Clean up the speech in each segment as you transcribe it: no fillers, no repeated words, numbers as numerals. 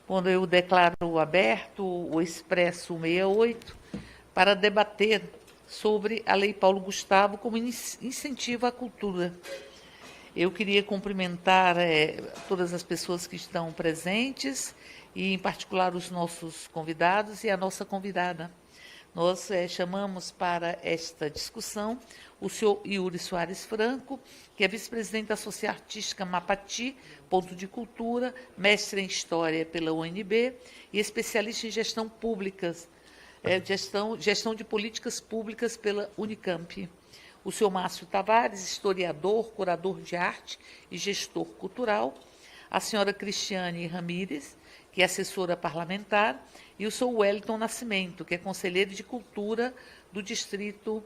quando eu declaro aberto o Expresso 68 para debater sobre a Lei Paulo Gustavo como incentivo à cultura. Eu queria cumprimentar todas as pessoas que estão presentes e, em particular, os nossos convidados e a nossa convidada. Nós chamamos para esta discussão o senhor Yuri Soares Franco, que é vice-presidente da Associação Artística Mapati, Ponto de Cultura, mestre em História pela UNB e especialista em gestão públicas, gestão de políticas públicas pela Unicamp. O senhor Márcio Tavares, historiador, curador de arte e gestor cultural. A senhora Cristiane Ramírez, que é assessora parlamentar, e o senhor Wellington Nascimento, que é conselheiro de Cultura do Distrito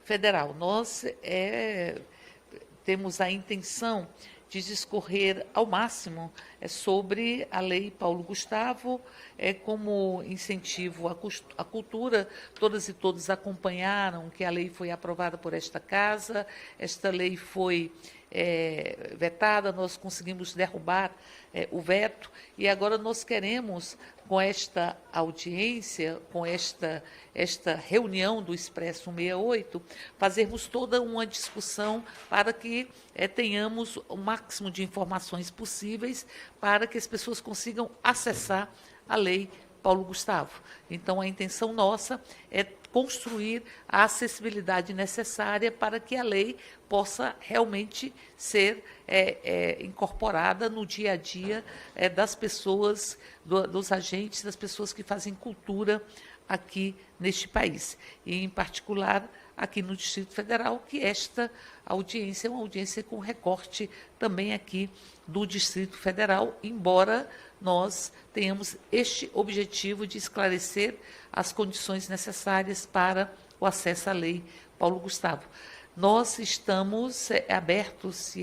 Federal. Nós temos a intenção de discorrer ao máximo sobre a Lei Paulo Gustavo, como incentivo à cultura. Todas e todos acompanharam que a lei foi aprovada por esta casa, esta lei foi vetada, nós conseguimos derrubar o veto, e agora nós queremos, com esta audiência, com esta reunião do Expresso 68, fazermos toda uma discussão para que tenhamos o máximo de informações possíveis para que as pessoas consigam acessar a Lei Paulo Gustavo. Então, a intenção nossa é construir a acessibilidade necessária para que a lei possa realmente ser incorporada no dia a dia das pessoas, dos agentes, das pessoas que fazem cultura aqui neste país. E, em particular, aqui no Distrito Federal, que esta audiência é uma audiência com recorte também aqui do Distrito Federal, embora nós tenhamos este objetivo de esclarecer as condições necessárias para o acesso à Lei Paulo Gustavo. Nós estamos abertos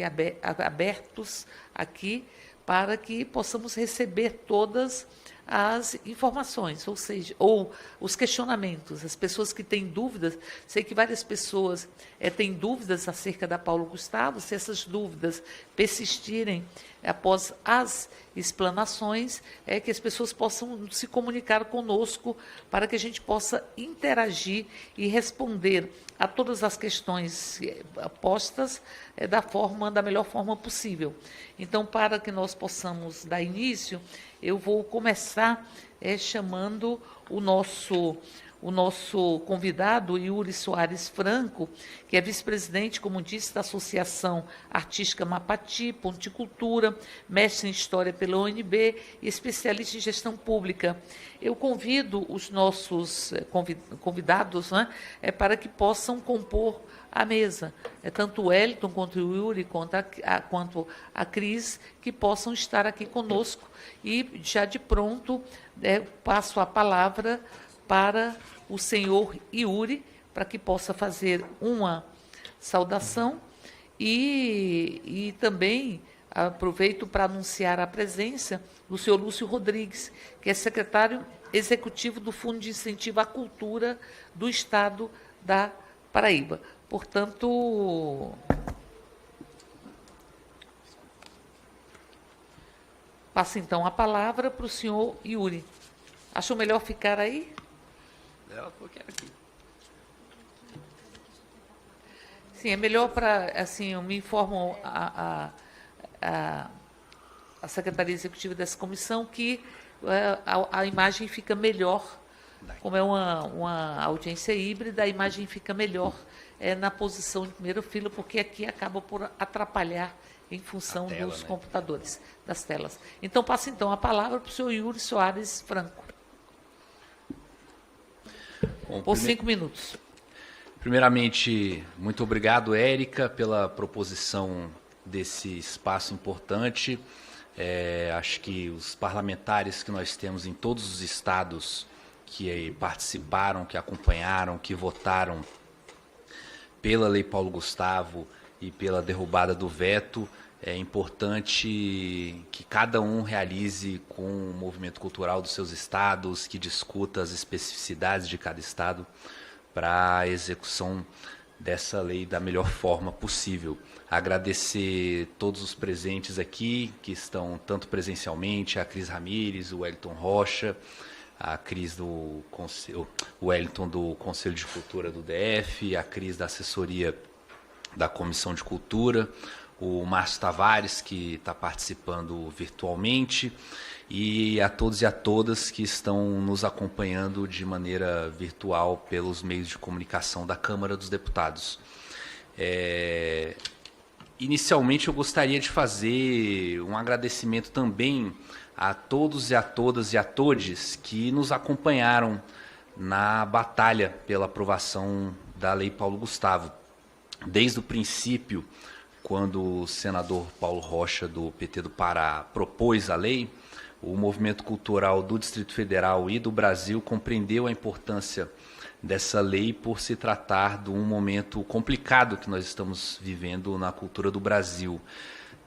aqui para que possamos receber todas as informações, ou seja, ou os questionamentos, as pessoas que têm dúvidas. Sei que várias pessoas têm dúvidas acerca da Paulo Gustavo. Se essas dúvidas persistirem após as explanações, que as pessoas possam se comunicar conosco para que a gente possa interagir e responder a todas as questões postas da melhor forma possível. Então, para que nós possamos dar início, eu vou começar chamando o nosso convidado, Yuri Soares Franco, que é vice-presidente, como disse, da Associação Artística Mapati, Ponto de Cultura, mestre em História pela UNB e especialista em Gestão Pública. Eu convido os nossos convidados para que possam compor a mesa, tanto o Wellington, quanto o Yuri, quanto a Cris, que possam estar aqui conosco. E, já de pronto, passo a palavra para o senhor Yuri, para que possa fazer uma saudação e também aproveito para anunciar a presença do senhor Lúcio Rodrigues, que é secretário executivo do Fundo de Incentivo à Cultura do Estado da Paraíba. Portanto, passo então a palavra para o senhor Yuri. Achou melhor ficar aí? Ela falou que era aqui. Sim, é melhor para, assim, eu me informo a Secretaria Executiva dessa comissão que a imagem fica melhor, como é uma audiência híbrida, a imagem fica melhor na posição de primeira fila, porque aqui acaba por atrapalhar em função dos computadores, das telas. Então, passo então a palavra para o senhor Yuri Soares Franco. Bom, por 5 minutos. Primeiramente, muito obrigado, Érica, pela proposição desse espaço importante. Acho que os parlamentares que nós temos em todos os estados que participaram, que acompanharam, que votaram pela Lei Paulo Gustavo e pela derrubada do veto, é importante que cada um realize com o movimento cultural dos seus estados, que discuta as especificidades de cada estado para a execução dessa lei da melhor forma possível. Agradecer todos os presentes aqui, que estão tanto presencialmente, a Cris Ramires, o Wellington Rocha, a Cris do Conselho, o Wellington do Conselho de Cultura do DF, a Cris da assessoria da Comissão de Cultura, o Márcio Tavares, que está participando virtualmente, e a todos e a todas que estão nos acompanhando de maneira virtual pelos meios de comunicação da Câmara dos Deputados. Inicialmente, eu gostaria de fazer um agradecimento também a todos e a todas e a todes que nos acompanharam na batalha pela aprovação da Lei Paulo Gustavo. Desde o princípio, quando o senador Paulo Rocha, do PT do Pará, propôs a lei, o movimento cultural do Distrito Federal e do Brasil compreendeu a importância dessa lei por se tratar de um momento complicado que nós estamos vivendo na cultura do Brasil.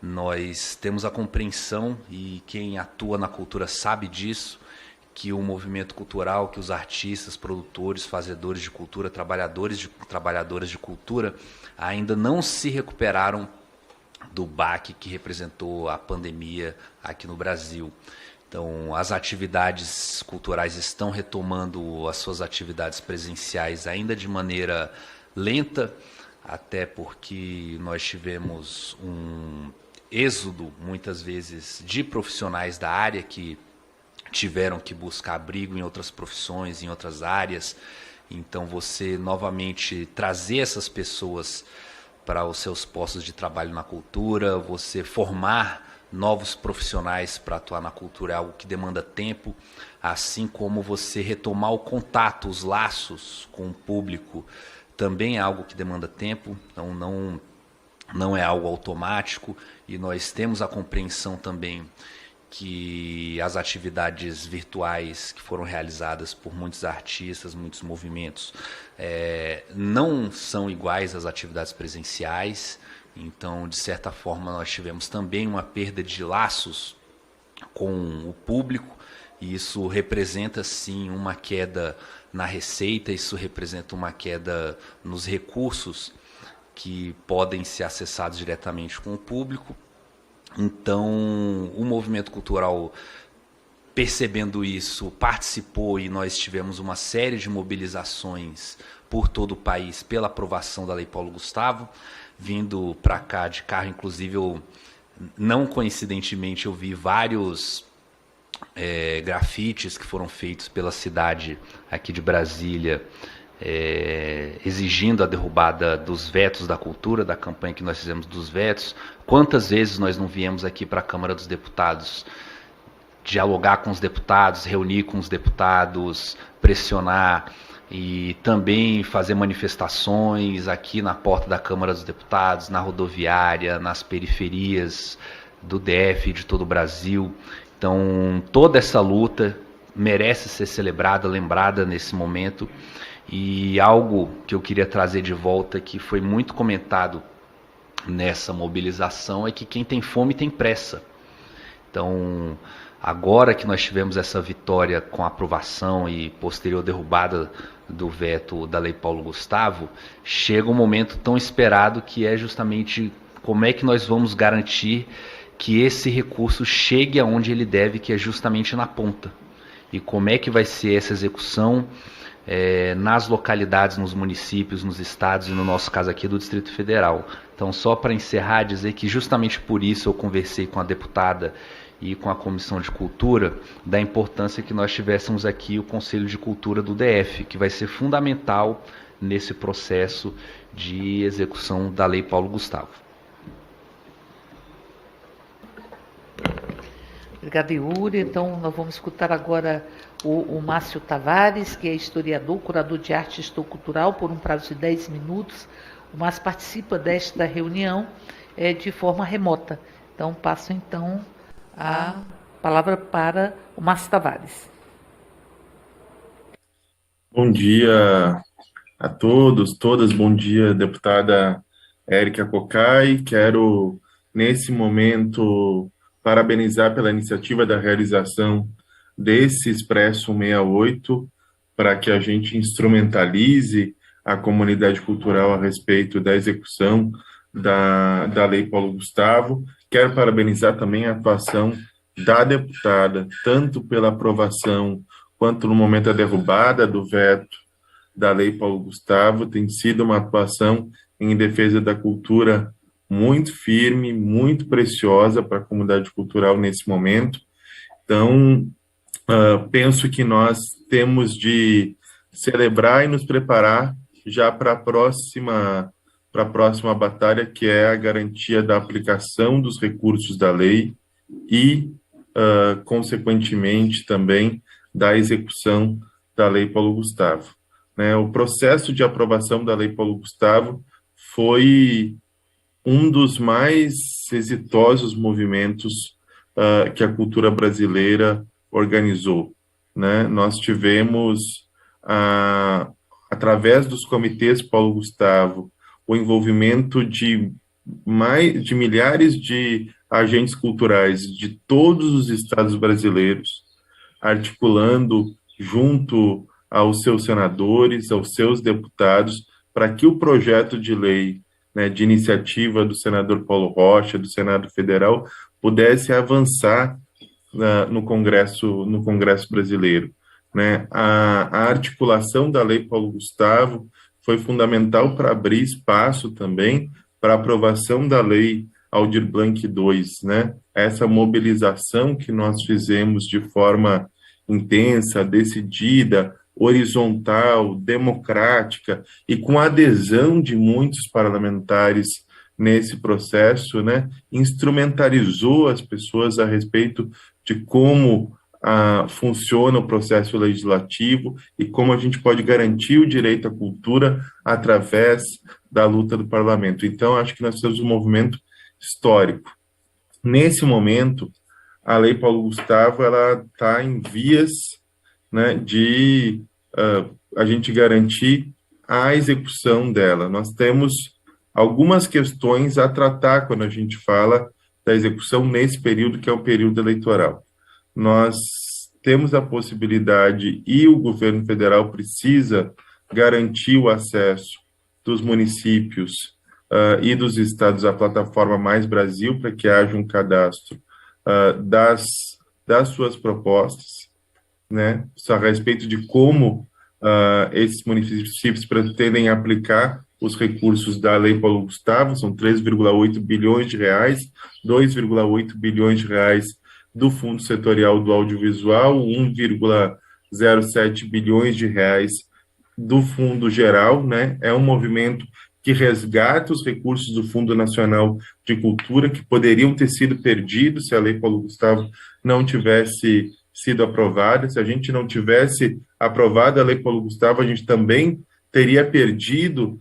Nós temos a compreensão, e quem atua na cultura sabe disso, que o movimento cultural, que os artistas, produtores, fazedores de cultura, trabalhadoras de cultura, ainda não se recuperaram do baque que representou a pandemia aqui no Brasil. Então, as atividades culturais estão retomando as suas atividades presenciais ainda de maneira lenta, até porque nós tivemos um êxodo, muitas vezes, de profissionais da área que tiveram que buscar abrigo em outras profissões, em outras áreas. Então, você novamente trazer essas pessoas para os seus postos de trabalho na cultura, você formar novos profissionais para atuar na cultura é algo que demanda tempo, assim como você retomar o contato, os laços com o público, também é algo que demanda tempo, então não é algo automático, e nós temos a compreensão também que as atividades virtuais que foram realizadas por muitos artistas, muitos movimentos, não são iguais às atividades presenciais. Então, de certa forma, nós tivemos também uma perda de laços com o público, e isso representa, sim, uma queda na receita, isso representa uma queda nos recursos que podem ser acessados diretamente com o público. Então, o movimento cultural, percebendo isso, participou, e nós tivemos uma série de mobilizações por todo o país pela aprovação da Lei Paulo Gustavo. Vindo para cá de carro, inclusive, não coincidentemente, eu vi vários grafites que foram feitos pela cidade aqui de Brasília, exigindo a derrubada dos vetos da cultura, da campanha que nós fizemos dos vetos. Quantas vezes nós não viemos aqui para a Câmara dos Deputados dialogar com os deputados, reunir com os deputados, pressionar, e também fazer manifestações aqui na porta da Câmara dos Deputados, na rodoviária, nas periferias do DF e de todo o Brasil. Então, toda essa luta merece ser celebrada, lembrada nesse momento. E algo que eu queria trazer de volta, que foi muito comentado nessa mobilização, é que quem tem fome tem pressa. Então, agora que nós tivemos essa vitória com a aprovação e posterior derrubada do veto da Lei Paulo Gustavo, chega um momento tão esperado, que é justamente como é que nós vamos garantir que esse recurso chegue aonde ele deve, que é justamente na ponta. E como é que vai ser essa execução nas localidades, nos municípios, nos estados e no nosso caso aqui do Distrito Federal. Então, só para encerrar, dizer que justamente por isso eu conversei com a deputada e com a Comissão de Cultura, da importância que nós tivéssemos aqui o Conselho de Cultura do DF, que vai ser fundamental nesse processo de execução da Lei Paulo Gustavo. Obrigada, Yuri. Então, nós vamos escutar agora o Márcio Tavares, que é historiador, curador de arte e história cultural, por um prazo de 10 minutos. O Márcio participa desta reunião de forma remota. Então, passo então a palavra para o Márcio Tavares. Bom dia a todos, todas. Bom dia, deputada Érica Cocai. Quero, nesse momento, parabenizar pela iniciativa da realização desse Expresso 168, para que a gente instrumentalize à comunidade cultural a respeito da execução da Lei Paulo Gustavo. Quero parabenizar também a atuação da deputada, tanto pela aprovação quanto no momento da derrubada do veto da Lei Paulo Gustavo. Tem sido uma atuação em defesa da cultura muito firme, muito preciosa para a comunidade cultural nesse momento. Então, penso que nós temos de celebrar e nos preparar já para a próxima batalha, que é a garantia da aplicação dos recursos da lei e, consequentemente, também da execução da Lei Paulo Gustavo. Né? O processo de aprovação da Lei Paulo Gustavo foi um dos mais exitosos movimentos que a cultura brasileira organizou. Né? Nós tivemos, através dos comitês Paulo Gustavo, o envolvimento de milhares de agentes culturais de todos os estados brasileiros, articulando junto aos seus senadores, aos seus deputados, para que o projeto de lei, né, de iniciativa do senador Paulo Rocha, do Senado Federal, pudesse avançar no Congresso brasileiro. Né? A articulação da Lei Paulo Gustavo foi fundamental para abrir espaço também para a aprovação da Lei Aldir Blanc II, né? Essa mobilização que nós fizemos de forma intensa, decidida, horizontal, democrática e com a adesão de muitos parlamentares nesse processo, né, instrumentalizou as pessoas a respeito de como funciona o processo legislativo e como a gente pode garantir o direito à cultura através da luta do parlamento. Então, acho que nós temos um movimento histórico. Nesse momento, a Lei Paulo Gustavo está em vias, né, de a gente garantir a execução dela. Nós temos algumas questões a tratar quando a gente fala da execução nesse período, que é o período eleitoral. Nós temos a possibilidade, e o governo federal precisa garantir o acesso dos municípios e dos estados à plataforma Mais Brasil, para que haja um cadastro das suas propostas, né, a respeito de como esses municípios pretendem aplicar os recursos da Lei Paulo Gustavo. São 3,8 bilhões de reais, 2,8 bilhões de reais do Fundo Setorial do Audiovisual, 1,07 bilhões de reais do Fundo Geral, né? É um movimento que resgata os recursos do Fundo Nacional de Cultura, que poderiam ter sido perdidos se a Lei Paulo Gustavo não tivesse sido aprovada. Se a gente não tivesse aprovado a Lei Paulo Gustavo, a gente também teria perdido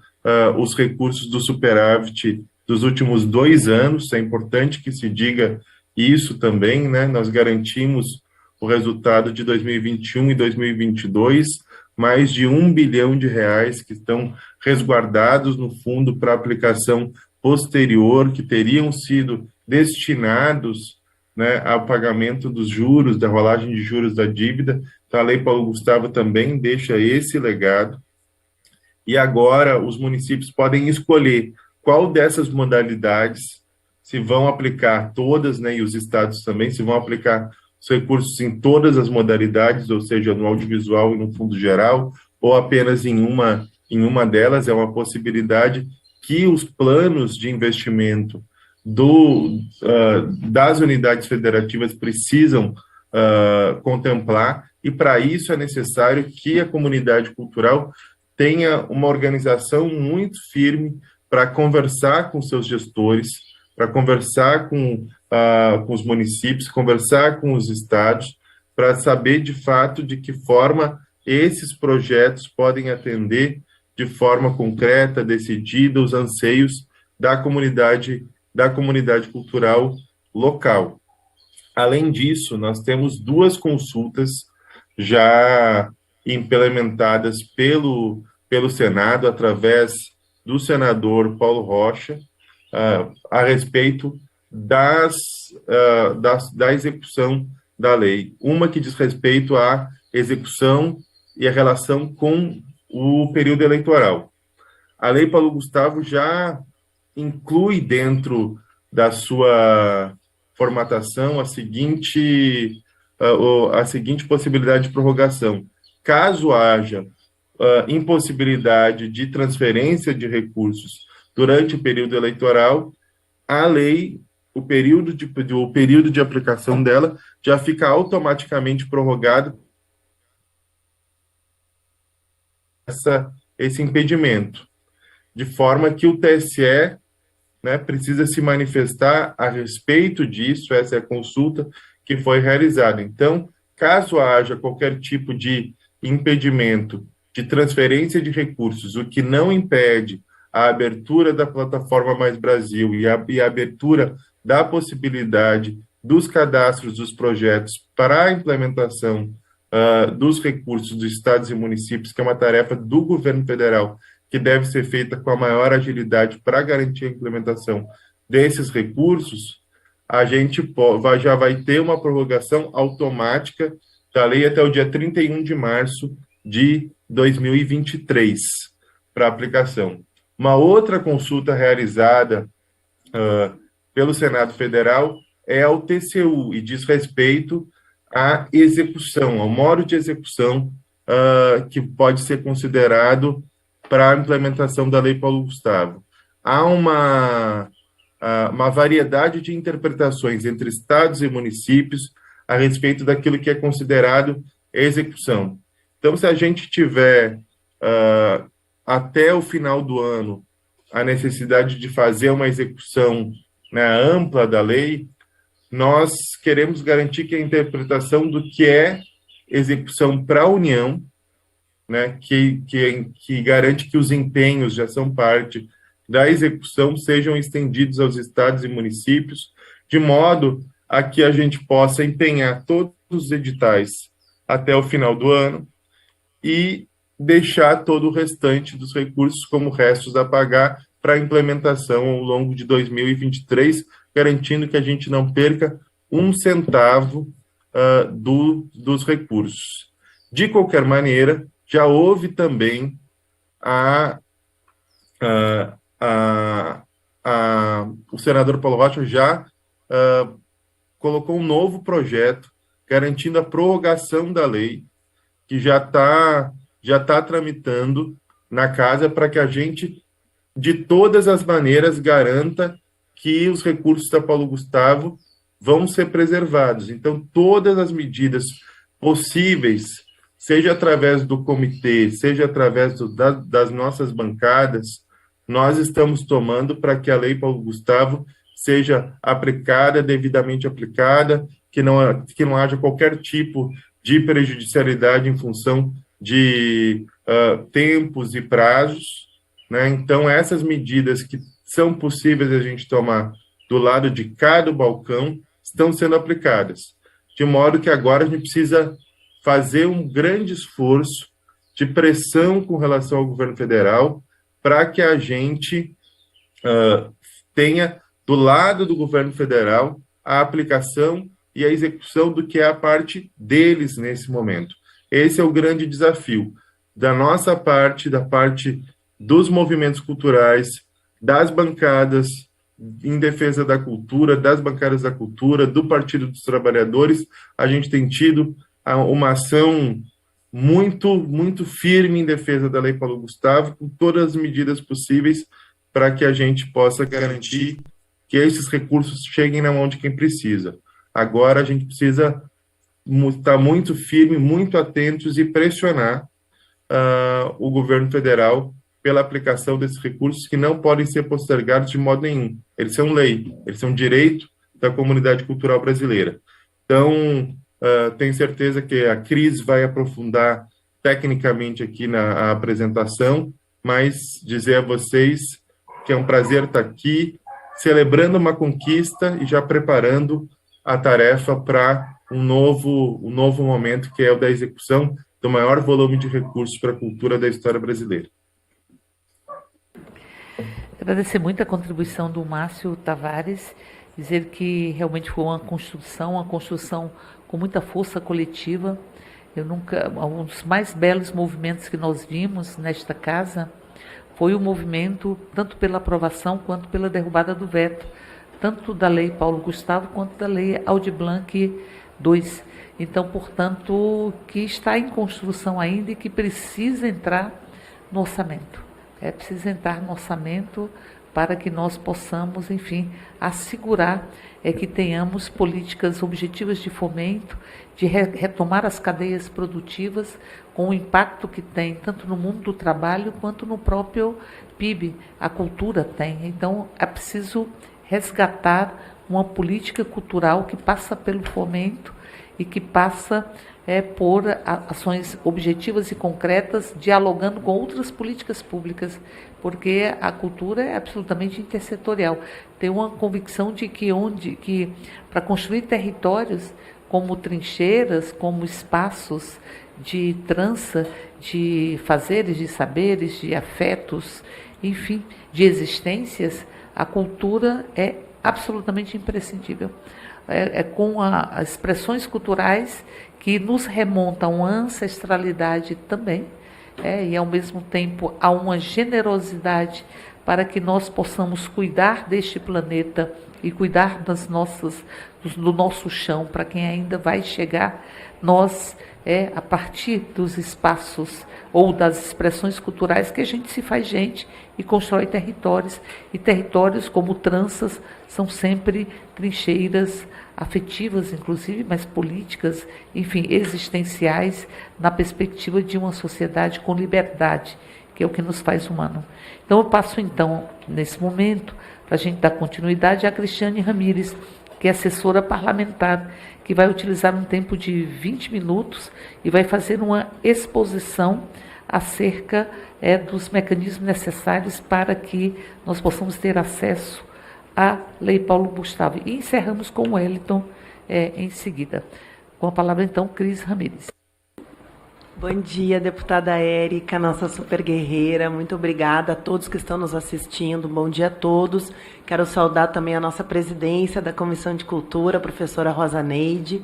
os recursos do superávit dos últimos 2 anos. É importante que se diga isso também, né? Nós garantimos o resultado de 2021 e 2022, mais de 1 bilhão de reais que estão resguardados no fundo para aplicação posterior, que teriam sido destinados, né, ao pagamento dos juros, da rolagem de juros da dívida. Então, a Lei Paulo Gustavo também deixa esse legado. E agora os municípios podem escolher qual dessas modalidades se vão aplicar todas, né, e os estados também, se vão aplicar os recursos em todas as modalidades, ou seja, no audiovisual e no fundo geral, ou apenas em uma delas. É uma possibilidade que os planos de investimento das unidades federativas precisam contemplar, e para isso é necessário que a comunidade cultural tenha uma organização muito firme para conversar com seus gestores, para conversar com os municípios, conversar com os estados, para saber de fato de que forma esses projetos podem atender de forma concreta, decidida, os anseios da comunidade cultural local. Além disso, nós temos 2 consultas já implementadas pelo Senado, através do senador Paulo Rocha, a respeito da execução da lei. Uma que diz respeito à execução e a relação com o período eleitoral, a Lei Paulo Gustavo já inclui dentro da sua formatação a seguinte possibilidade de prorrogação. Caso haja impossibilidade de transferência de recursos durante o período eleitoral, a lei, o período de aplicação dela já fica automaticamente prorrogado esse impedimento, de forma que o TSE, né, precisa se manifestar a respeito disso. Essa é a consulta que foi realizada. Então, caso haja qualquer tipo de impedimento de transferência de recursos, o que não impede a abertura da plataforma Mais Brasil e a abertura da possibilidade dos cadastros dos projetos para a implementação dos recursos dos estados e municípios, que é uma tarefa do governo federal, que deve ser feita com a maior agilidade para garantir a implementação desses recursos, a gente já vai ter uma prorrogação automática da lei até o dia 31 de março de 2023 para aplicação. Uma outra consulta realizada pelo Senado Federal é ao TCU e diz respeito à execução, ao modo de execução que pode ser considerado para a implementação da Lei Paulo Gustavo. Há uma variedade de interpretações entre estados e municípios a respeito daquilo que é considerado execução. Então, se a gente tiver até o final do ano a necessidade de fazer uma execução, né, ampla da lei, nós queremos garantir que a interpretação do que é execução para a União, né, que garante que os empenhos já são parte da execução, sejam estendidos aos estados e municípios, de modo a que a gente possa empenhar todos os editais até o final do ano e deixar todo o restante dos recursos como restos a pagar para a implementação ao longo de 2023, garantindo que a gente não perca um centavo dos recursos. De qualquer maneira, já houve também o senador Paulo Rocha já colocou um novo projeto garantindo a prorrogação da lei, que já tá tramitando na casa para que a gente, de todas as maneiras, garanta que os recursos da Paulo Gustavo vão ser preservados. Então, todas as medidas possíveis, seja através do comitê, seja através das nossas bancadas, nós estamos tomando para que a Lei Paulo Gustavo seja aplicada, devidamente aplicada, que não haja qualquer tipo de prejudicialidade em função de tempos e prazos, né? Então, essas medidas que são possíveis a gente tomar do lado de cada balcão estão sendo aplicadas, de modo que agora a gente precisa fazer um grande esforço de pressão com relação ao governo federal para que a gente tenha do lado do governo federal a aplicação e a execução do que é a parte deles nesse momento. Esse é o grande desafio da nossa parte, da parte dos movimentos culturais, das bancadas em defesa da cultura, das bancadas da cultura, do Partido dos Trabalhadores. A gente tem tido uma ação muito firme em defesa da Lei Paulo Gustavo, com todas as medidas possíveis para que a gente possa garantir que esses recursos cheguem na mão de quem precisa. Agora a gente precisa estar muito firme, muito atentos e pressionar o governo federal pela aplicação desses recursos, que não podem ser postergados de modo nenhum. Eles são lei, eles são direito da comunidade cultural brasileira. Então, tenho certeza que a Cris vai aprofundar tecnicamente aqui na apresentação, mas dizer a vocês que é um prazer estar aqui, celebrando uma conquista e já preparando a tarefa para um novo momento, que é o da execução do maior volume de recursos para a cultura da história brasileira. Agradecer muito a contribuição do Márcio Tavares, dizer que realmente foi uma construção com muita força coletiva. Um dos mais belos movimentos que nós vimos nesta casa foi o movimento, tanto pela aprovação quanto pela derrubada do veto, tanto da Lei Paulo Gustavo quanto da Lei Aldir Blanc II. Então, portanto, que está em construção ainda e que precisa entrar no orçamento. Precisa entrar no orçamento para que nós possamos, enfim, assegurar que tenhamos políticas objetivas de fomento, de retomar as cadeias produtivas com o impacto que tem, tanto no mundo do trabalho quanto no próprio PIB. A cultura tem. Então, é preciso resgatar uma política cultural que passa pelo fomento e que passa por ações objetivas e concretas, dialogando com outras políticas públicas, porque a cultura é absolutamente intersetorial. Tem uma convicção de que para construir territórios como trincheiras, como espaços de trança, de fazeres, de saberes, de afetos, enfim, de existências, a cultura é absolutamente imprescindível. Com as expressões culturais que nos remontam a ancestralidade também, e ao mesmo tempo há uma generosidade para que nós possamos cuidar deste planeta e cuidar do nosso chão, para quem ainda vai chegar. Nós, a partir dos espaços ou das expressões culturais que a gente se faz gente e constrói territórios. E territórios como tranças são sempre trincheiras afetivas, inclusive, mas políticas, enfim, existenciais, na perspectiva de uma sociedade com liberdade, que é o que nos faz humano. Então, eu passo, nesse momento, para a gente dar continuidade, a Cristiane Ramires, que é assessora parlamentar, que vai utilizar um tempo de 20 minutos e vai fazer uma exposição acerca dos mecanismos necessários para que nós possamos ter acesso à Lei Paulo Gustavo. E encerramos com o Wellington em seguida. Com a palavra, então, Cris Ramires. Bom dia, deputada Érica, nossa super guerreira. Muito obrigada a todos que estão nos assistindo. Bom dia a todos. Quero saudar também a nossa presidência da Comissão de Cultura, a professora Rosa Neide.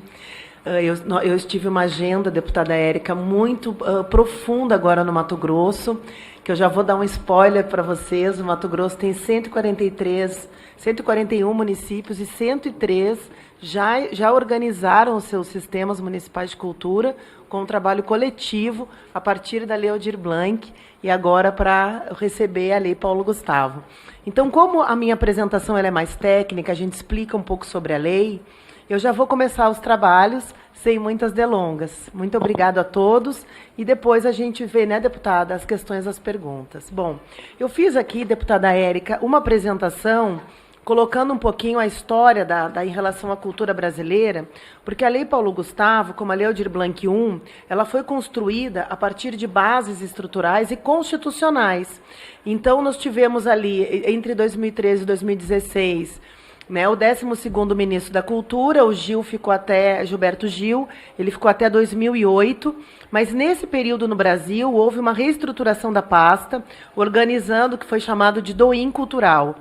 Eu estive uma agenda, deputada Érica, muito profunda agora no Mato Grosso, que eu já vou dar um spoiler para vocês. O Mato Grosso tem 141 municípios e 103 já organizaram os seus sistemas municipais de cultura com um trabalho coletivo a partir da Lei Aldir Blanc e agora para receber a Lei Paulo Gustavo. Então, como a minha apresentação ela é mais técnica, a gente explica um pouco sobre a lei, eu já vou começar os trabalhos sem muitas delongas. Muito obrigado a todos e depois a gente vê, né, deputada, as questões, as perguntas. Bom, eu fiz aqui, deputada Érica, uma apresentação colocando um pouquinho a história em relação à cultura brasileira, porque a Lei Paulo Gustavo, como a Lei Aldir Blanc I, ela foi construída a partir de bases estruturais e constitucionais. Então, nós tivemos ali, entre 2013 e 2016, né, o 12º ministro da Cultura, o Gilberto Gil, ele ficou até 2008, mas nesse período no Brasil houve uma reestruturação da pasta, organizando o que foi chamado de DOIM cultural.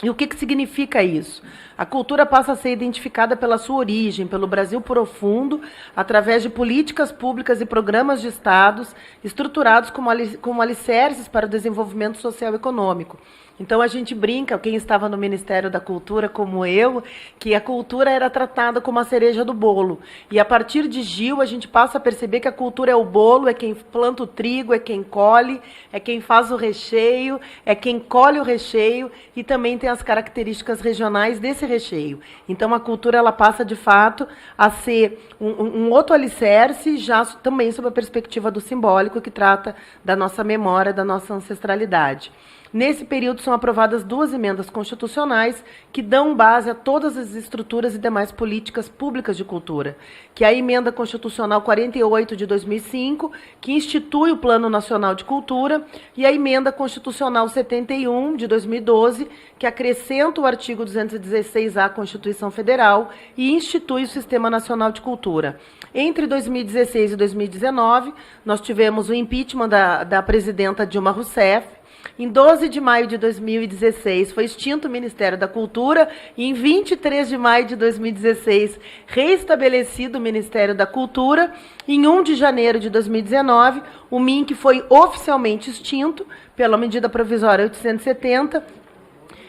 E o que significa isso? A cultura passa a ser identificada pela sua origem, pelo Brasil profundo, através de políticas públicas e programas de estados estruturados como alicerces para o desenvolvimento social e econômico. Então, a gente brinca, quem estava no Ministério da Cultura, como eu, que a cultura era tratada como a cereja do bolo. E, a partir de Gil, a gente passa a perceber que a cultura é o bolo, é quem planta o trigo, é quem colhe, é quem faz o recheio, é quem colhe o recheio e também tem as características regionais desse recheio. Então, a cultura ela passa, de fato, a ser um outro alicerce, já também sob a perspectiva do simbólico, que trata da nossa memória, da nossa ancestralidade. Nesse período são aprovadas 2 emendas constitucionais que dão base a todas as estruturas e demais políticas públicas de cultura, que é a Emenda Constitucional 48 de 2005, que institui o Plano Nacional de Cultura, e a Emenda Constitucional 71 de 2012, que acrescenta o artigo 216-A à Constituição Federal e institui o Sistema Nacional de Cultura. Entre 2016 e 2019, nós tivemos o impeachment da presidenta Dilma Rousseff, Em 12 de maio de 2016 foi extinto o Ministério da Cultura e em 23 de maio de 2016 reestabelecido o Ministério da Cultura. Em 1 de janeiro de 2019, o MINC foi oficialmente extinto pela medida provisória 870.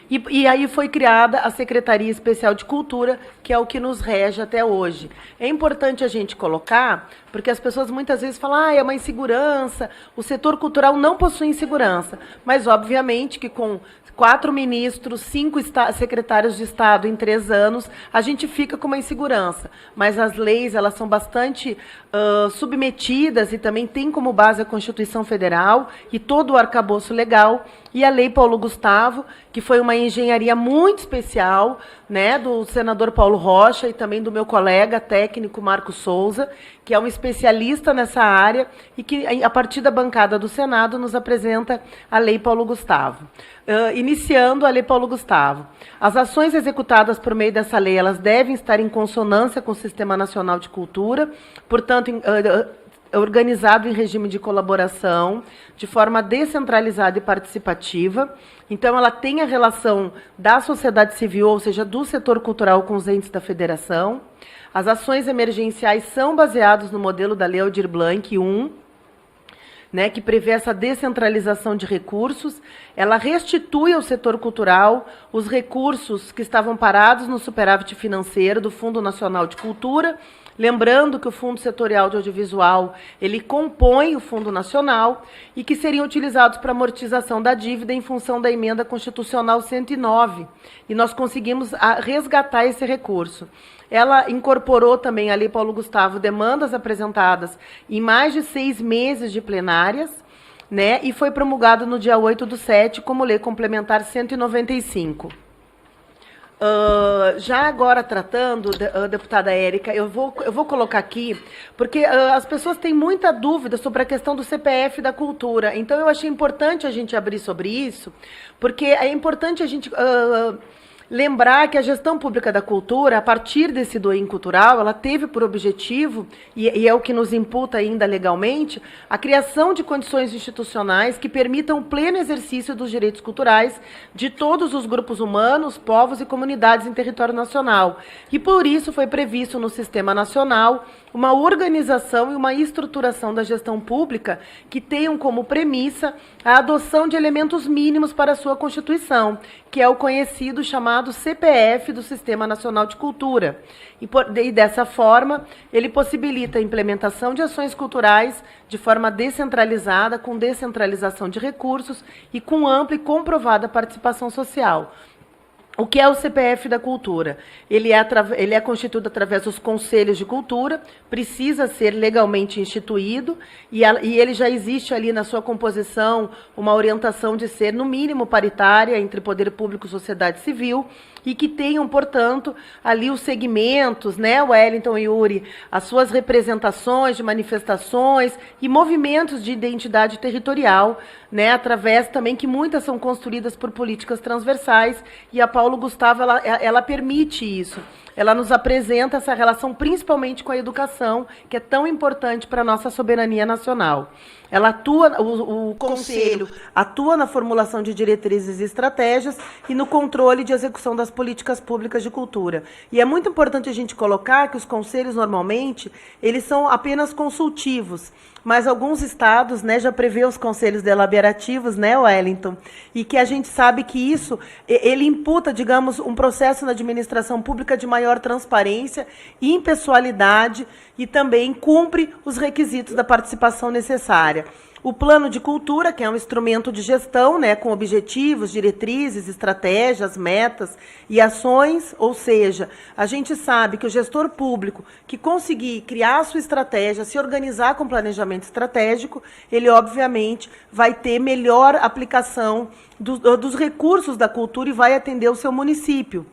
E aí foi criada a Secretaria Especial de Cultura, que é o que nos rege até hoje. É importante a gente colocar, porque as pessoas muitas vezes falam, é uma insegurança, o setor cultural não possui insegurança. Mas, obviamente, que com 4 ministros, 5 secretários de Estado em 3 anos, a gente fica com uma insegurança. Mas as leis, elas são bastante submetidas e também tem como base a Constituição Federal e todo o arcabouço legal e a Lei Paulo Gustavo, que foi uma engenharia muito especial, né, do senador Paulo Rocha e também do meu colega técnico Marco Souza, que é um especialista nessa área e que, a partir da bancada do Senado, nos apresenta a Lei Paulo Gustavo. Iniciando a Lei Paulo Gustavo. As ações executadas por meio dessa lei, elas devem estar em consonância com o Sistema Nacional de Cultura, portanto, organizado em regime de colaboração, de forma descentralizada e participativa. Então, ela tem a relação da sociedade civil, ou seja, do setor cultural com os entes da federação. As ações emergenciais são baseadas no modelo da Lei Aldir Blanc I, né, que prevê essa descentralização de recursos. Ela restitui ao setor cultural os recursos que estavam parados no superávit financeiro do Fundo Nacional de Cultura. Lembrando que o Fundo Setorial de Audiovisual, ele compõe o Fundo Nacional e que seriam utilizados para amortização da dívida em função da Emenda Constitucional 109. E nós conseguimos resgatar esse recurso. Ela incorporou também a Lei Paulo Gustavo demandas apresentadas em mais de 6 meses de plenárias, né, e foi promulgado no dia 8/7 como Lei Complementar 195. Já agora tratando, deputada Érica, eu vou colocar aqui, porque as pessoas têm muita dúvida sobre a questão do CPF da cultura. Então, eu achei importante a gente abrir sobre isso, porque é importante a gente lembrar que a gestão pública da cultura, a partir desse DOIM cultural, ela teve por objetivo, e é o que nos imputa ainda legalmente, a criação de condições institucionais que permitam o pleno exercício dos direitos culturais de todos os grupos humanos, povos e comunidades em território nacional. E por isso foi previsto no Sistema Nacional uma organização e uma estruturação da gestão pública que tenham como premissa a adoção de elementos mínimos para a sua constituição, que é o conhecido chamado CPF do Sistema Nacional de Cultura. E dessa forma, ele possibilita a implementação de ações culturais de forma descentralizada, com descentralização de recursos e com ampla e comprovada participação social. O que é o CPF da cultura? Ele é constituído através dos conselhos de cultura, precisa ser legalmente instituído, e ele já existe ali na sua composição uma orientação de ser, no mínimo, paritária entre poder público e sociedade civil, e que tenham, portanto, ali os segmentos, né, Wellington e Yuri, as suas representações de manifestações e movimentos de identidade territorial, né, através também que muitas são construídas por políticas transversais, e a Paulo Gustavo, ela permite isso. Ela nos apresenta essa relação principalmente com a educação, que é tão importante para a nossa soberania nacional. Ela atua, o Conselho atua na formulação de diretrizes e estratégias e no controle de execução das políticas públicas de cultura. E é muito importante a gente colocar que os conselhos, normalmente, eles são apenas consultivos, mas alguns estados, né, já prevê os conselhos deliberativos, né, Wellington, e que a gente sabe que isso, ele imputa, digamos, um processo na administração pública de maior transparência, impessoalidade e também cumpre os requisitos da participação necessária. O plano de cultura, que é um instrumento de gestão, né, com objetivos, diretrizes, estratégias, metas e ações, ou seja, a gente sabe que o gestor público que conseguir criar a sua estratégia, se organizar com planejamento estratégico, ele obviamente vai ter melhor aplicação dos recursos da cultura e vai atender o seu município.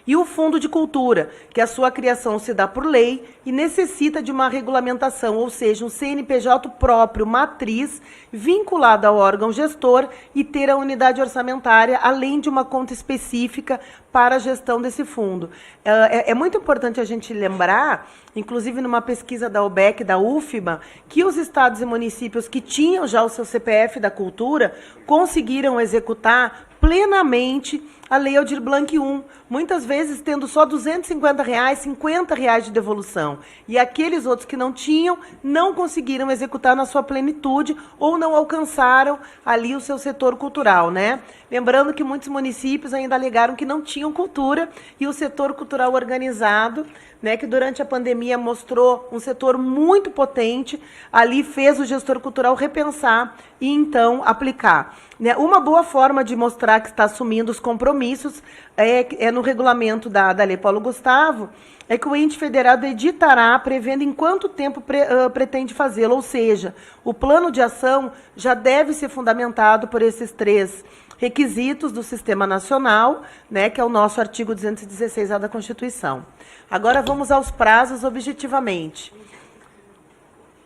E o Fundo de Cultura, que a sua criação se dá por lei e necessita de uma regulamentação, ou seja, um CNPJ próprio, matriz, vinculado ao órgão gestor e ter a unidade orçamentária, além de uma conta específica para a gestão desse fundo. É muito importante a gente lembrar, inclusive numa pesquisa da UBEC, da UFBA, que os estados e municípios que tinham já o seu CPF da cultura conseguiram executar plenamente a Lei Aldir Blanc I, muitas vezes tendo só R$250, R$50 de devolução. E aqueles outros que não tinham, não conseguiram executar na sua plenitude ou não alcançaram ali o seu setor cultural, né? Lembrando que muitos municípios ainda alegaram que não tinham cultura e o setor cultural organizado, né, que durante a pandemia mostrou um setor muito potente, ali fez o gestor cultural repensar e então aplicar. Né? Uma boa forma de mostrar que está assumindo os compromissos é no regulamento da Lei Paulo Gustavo, é que o ente federado editará prevendo em quanto tempo pretende fazê-lo, ou seja, o plano de ação já deve ser fundamentado por esses 3 requisitos do Sistema Nacional, né, que é o nosso artigo 216A da Constituição. Agora vamos aos prazos objetivamente.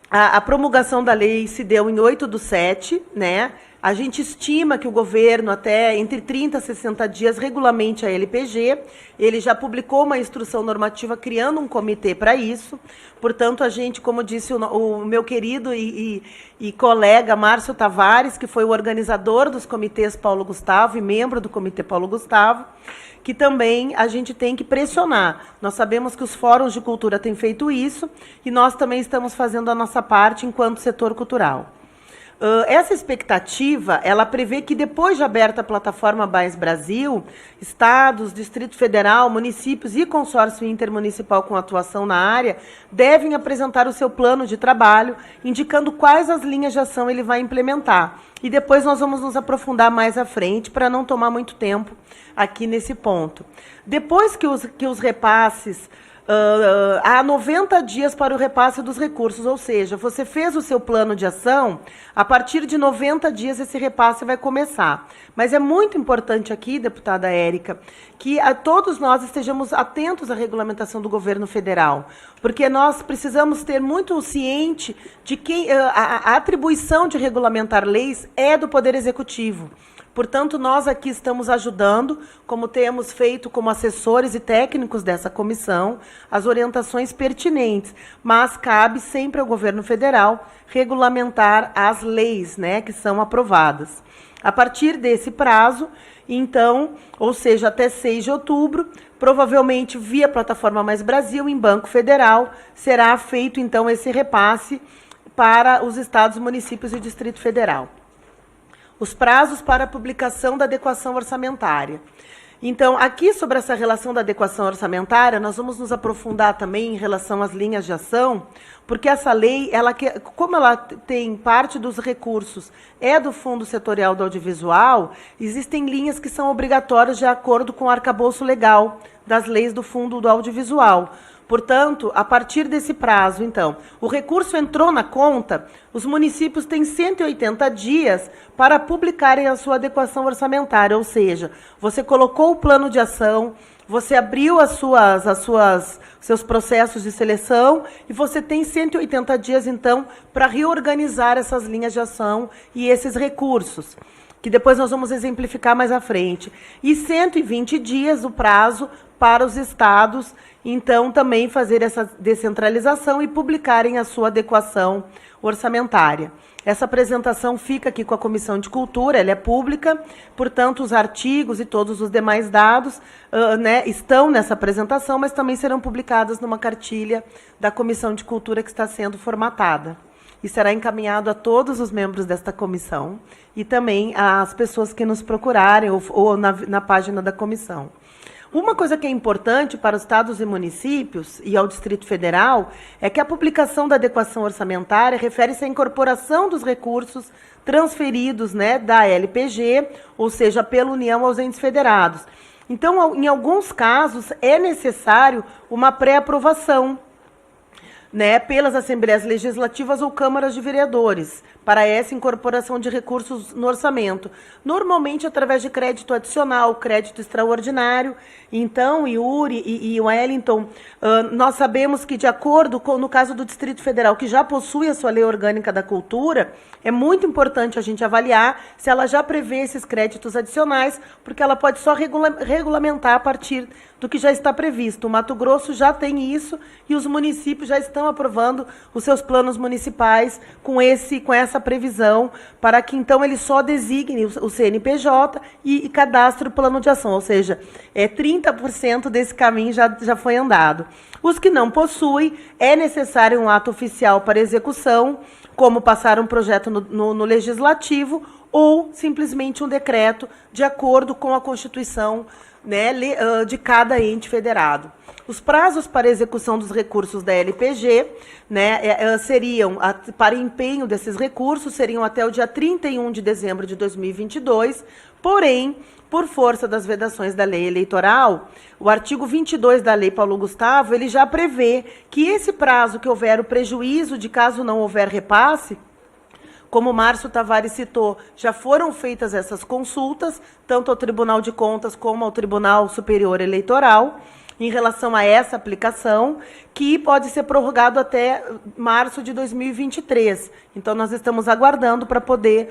A promulgação da lei se deu em 8/7, né? A gente estima que o governo, até entre 30 a 60 dias, regulamente a LPG. Ele já publicou uma instrução normativa criando um comitê para isso. Portanto, a gente, como disse o meu querido e colega Márcio Tavares, que foi o organizador dos comitês Paulo Gustavo e membro do Comitê Paulo Gustavo, que também a gente tem que pressionar. Nós sabemos que os fóruns de cultura têm feito isso e nós também estamos fazendo a nossa parte enquanto setor cultural. Essa expectativa, ela prevê que depois de aberta a plataforma Mais Brasil, estados, Distrito Federal, municípios e consórcio intermunicipal com atuação na área devem apresentar o seu plano de trabalho, indicando quais as linhas de ação ele vai implementar. E depois nós vamos nos aprofundar mais à frente para não tomar muito tempo aqui nesse ponto. Depois que os repasses... há 90 dias para o repasse dos recursos, ou seja, você fez o seu plano de ação, a partir de 90 dias esse repasse vai começar. Mas é muito importante aqui, deputada Érica, que todos nós estejamos atentos à regulamentação do governo federal, porque nós precisamos ter muito ciente de que a atribuição de regulamentar leis é do Poder Executivo. Portanto, nós aqui estamos ajudando, como temos feito como assessores e técnicos dessa comissão, as orientações pertinentes, mas cabe sempre ao governo federal regulamentar as leis, né, que são aprovadas. A partir desse prazo, então, ou seja, até 6 de outubro, provavelmente via plataforma Mais Brasil, em Banco Federal, será feito então esse repasse para os estados, municípios e Distrito Federal. Os prazos para a publicação da adequação orçamentária. Então, aqui sobre essa relação da adequação orçamentária, nós vamos nos aprofundar também em relação às linhas de ação, porque essa lei, como ela tem parte dos recursos, é do Fundo Setorial do Audiovisual, existem linhas que são obrigatórias de acordo com o arcabouço legal das leis do Fundo do Audiovisual. Portanto, a partir desse prazo, então, o recurso entrou na conta, os municípios têm 180 dias para publicarem a sua adequação orçamentária, ou seja, você colocou o plano de ação, você abriu seus processos de seleção e você tem 180 dias, então, para reorganizar essas linhas de ação e esses recursos, que depois nós vamos exemplificar mais à frente. E 120 dias o prazo para os estados, então, também fazer essa descentralização e publicarem a sua adequação orçamentária. Essa apresentação fica aqui com a Comissão de Cultura, ela é pública, portanto, os artigos e todos os demais dados né, estão nessa apresentação, mas também serão publicadas numa cartilha da Comissão de Cultura que está sendo formatada. E será encaminhado a todos os membros desta comissão e também às pessoas que nos procurarem ou na página da comissão. Uma coisa que é importante para os estados e municípios e ao Distrito Federal é que a publicação da adequação orçamentária refere-se à incorporação dos recursos transferidos, né, da LPG, ou seja, pela União aos entes federados. Então, em alguns casos, é necessário uma pré-aprovação. né, pelas assembleias legislativas ou câmaras de vereadores, para essa incorporação de recursos no orçamento. Normalmente através de crédito adicional, crédito extraordinário. Então, Yuri e Wellington, nós sabemos que, de acordo com, no caso do Distrito Federal, que já possui a sua lei orgânica da cultura, é muito importante a gente avaliar se ela já prevê esses créditos adicionais, porque ela pode só regulamentar a partir do que já está previsto. O Mato Grosso já tem isso e os municípios já estão aprovando os seus planos municipais com essa previsão, para que então ele só designe o CNPJ e cadastre o plano de ação, ou seja, 30% desse caminho já foi andado. Os que não possuem, é necessário um ato oficial para execução, como passar um projeto no Legislativo ou simplesmente um decreto de acordo com a Constituição, né, de cada ente federado. Os prazos para execução dos recursos da LPG, né, seriam, para empenho desses recursos, seriam até o dia 31 de dezembro de 2022, porém, por força das vedações da lei eleitoral, o artigo 22 da Lei Paulo Gustavo, ele já prevê que esse prazo que houver o prejuízo de caso não houver repasse, como o Márcio Tavares citou, já foram feitas essas consultas, tanto ao Tribunal de Contas como ao Tribunal Superior Eleitoral, em relação a essa aplicação, que pode ser prorrogado até março de 2023. Então, nós estamos aguardando para poder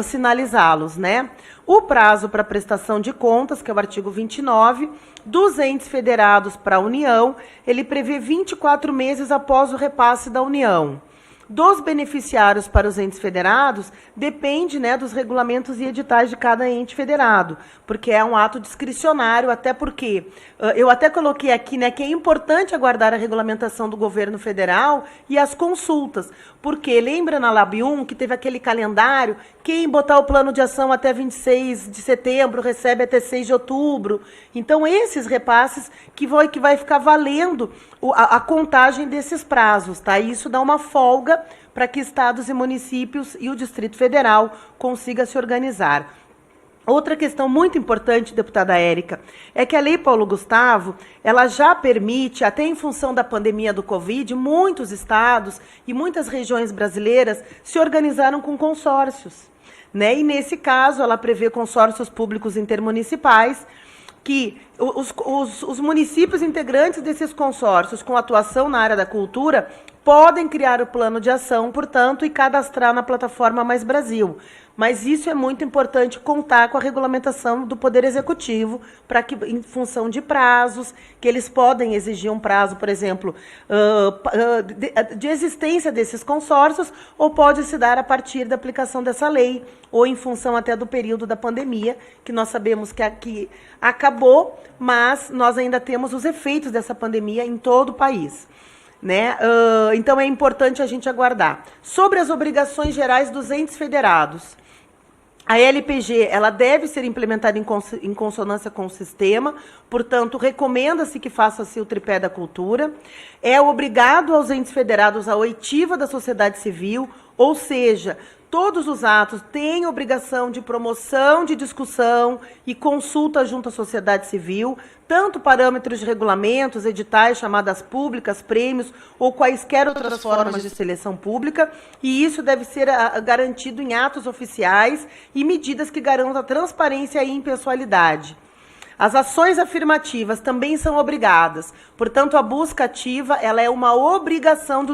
sinalizá-los, né? O prazo para prestação de contas, que é o artigo 29, dos entes federados para a União, ele prevê 24 meses após o repasse da União. Dos beneficiários para os entes federados, depende, né, dos regulamentos e editais de cada ente federado, porque é um ato discricionário, até porque, eu até coloquei aqui, né, que é importante aguardar a regulamentação do governo federal e as consultas, porque lembra na Lab 1 que teve aquele calendário, quem botar o plano de ação até 26 de setembro recebe até 6 de outubro, então esses repasses que vai ficar valendo a contagem desses prazos, tá? Isso dá uma folga para que estados e municípios e o Distrito Federal consiga se organizar. Outra questão muito importante, deputada Érica, é que a Lei Paulo Gustavo, ela já permite, até em função da pandemia do Covid, muitos estados e muitas regiões brasileiras se organizaram com consórcios, né? E nesse caso, ela prevê consórcios públicos intermunicipais, que os municípios integrantes desses consórcios com atuação na área da cultura podem criar o plano de ação, portanto, e cadastrar na plataforma Mais Brasil. Mas isso é muito importante contar com a regulamentação do Poder Executivo, para que, em função de prazos, que eles podem exigir um prazo, por exemplo, de existência desses consórcios, ou pode se dar a partir da aplicação dessa lei, ou em função até do período da pandemia, que nós sabemos que aqui acabou, mas nós ainda temos os efeitos dessa pandemia em todo o país, né? Então, é importante a gente aguardar. Sobre as obrigações gerais dos entes federados, a LPG, ela deve ser implementada em consonância com o sistema, portanto, recomenda-se que faça-se o tripé da cultura. É obrigado aos entes federados a oitiva da sociedade civil, ou seja, todos os atos têm obrigação de promoção, de discussão e consulta junto à sociedade civil, tanto parâmetros de regulamentos, editais, chamadas públicas, prêmios ou quaisquer outras formas de seleção pública, e isso deve ser garantido em atos oficiais e medidas que garantam a transparência e impessoalidade. As ações afirmativas também são obrigadas, portanto, a busca ativa ela é uma obrigação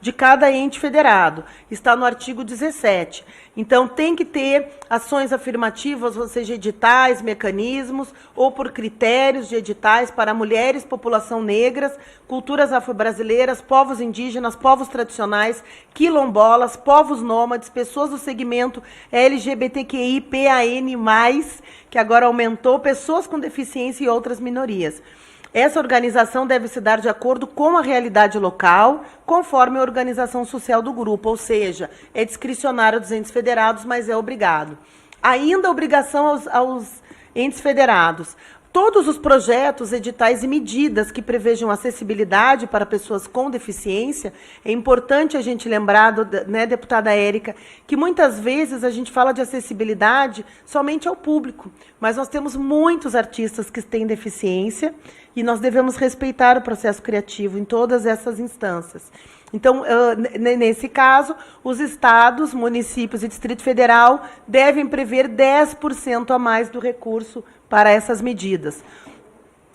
de cada ente federado, está no artigo 17. Então, tem que ter ações afirmativas, ou seja, editais, mecanismos, ou por critérios de editais para mulheres, população negras, culturas afro-brasileiras, povos indígenas, povos tradicionais, quilombolas, povos nômades, pessoas do segmento LGBTQI, PAN+, que agora aumentou, pessoas com deficiência e outras minorias. Essa organização deve se dar de acordo com a realidade local, conforme a organização social do grupo, ou seja, é discricionário dos entes federados, mas é obrigado. Ainda a obrigação aos entes federados. Todos os projetos, editais e medidas que prevejam acessibilidade para pessoas com deficiência, é importante a gente lembrar, né, deputada Érica, que muitas vezes a gente fala de acessibilidade somente ao público, mas nós temos muitos artistas que têm deficiência e nós devemos respeitar o processo criativo em todas essas instâncias. Então, nesse caso, os estados, municípios e Distrito Federal devem prever 10% a mais do recurso para essas medidas.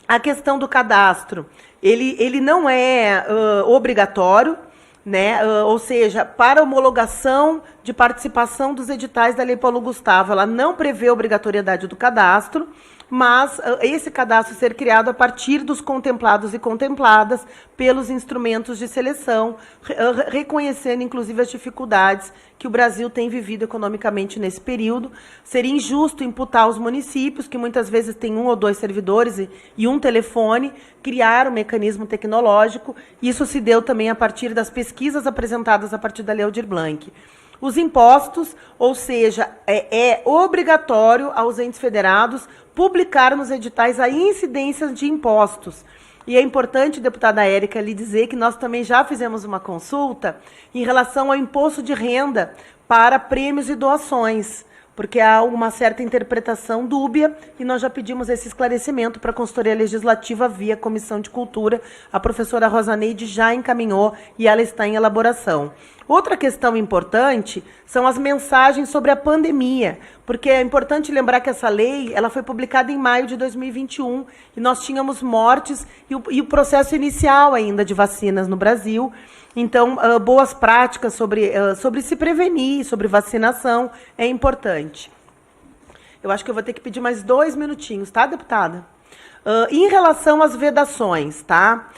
A questão do cadastro, ele não é obrigatório, né? Ou seja, para homologação de participação dos editais da Lei Paulo Gustavo, ela não prevê obrigatoriedade do cadastro, mas esse cadastro ser criado a partir dos contemplados e contempladas pelos instrumentos de seleção, reconhecendo inclusive as dificuldades que o Brasil tem vivido economicamente nesse período. Seria injusto imputar aos municípios, que muitas vezes têm 1 ou 2 servidores e um telefone, criar um mecanismo tecnológico. Isso se deu também a partir das pesquisas apresentadas a partir da Lei Aldir Blanc. Os impostos, ou seja, é obrigatório aos entes federados publicar nos editais a incidência de impostos. E é importante, deputada Érica, lhe dizer que nós também já fizemos uma consulta em relação ao imposto de renda para prêmios e doações, porque há uma certa interpretação dúbia e nós já pedimos esse esclarecimento para a consultoria legislativa via Comissão de Cultura. A professora Rosaneide já encaminhou e ela está em elaboração. Outra questão importante são as mensagens sobre a pandemia, porque é importante lembrar que essa lei ela foi publicada em maio de 2021 e nós tínhamos mortes e o processo inicial ainda de vacinas no Brasil. Então, boas práticas sobre se prevenir, sobre vacinação, é importante. Eu acho que eu vou ter que pedir mais 2 minutinhos, tá, deputada? Em relação às vedações, tá?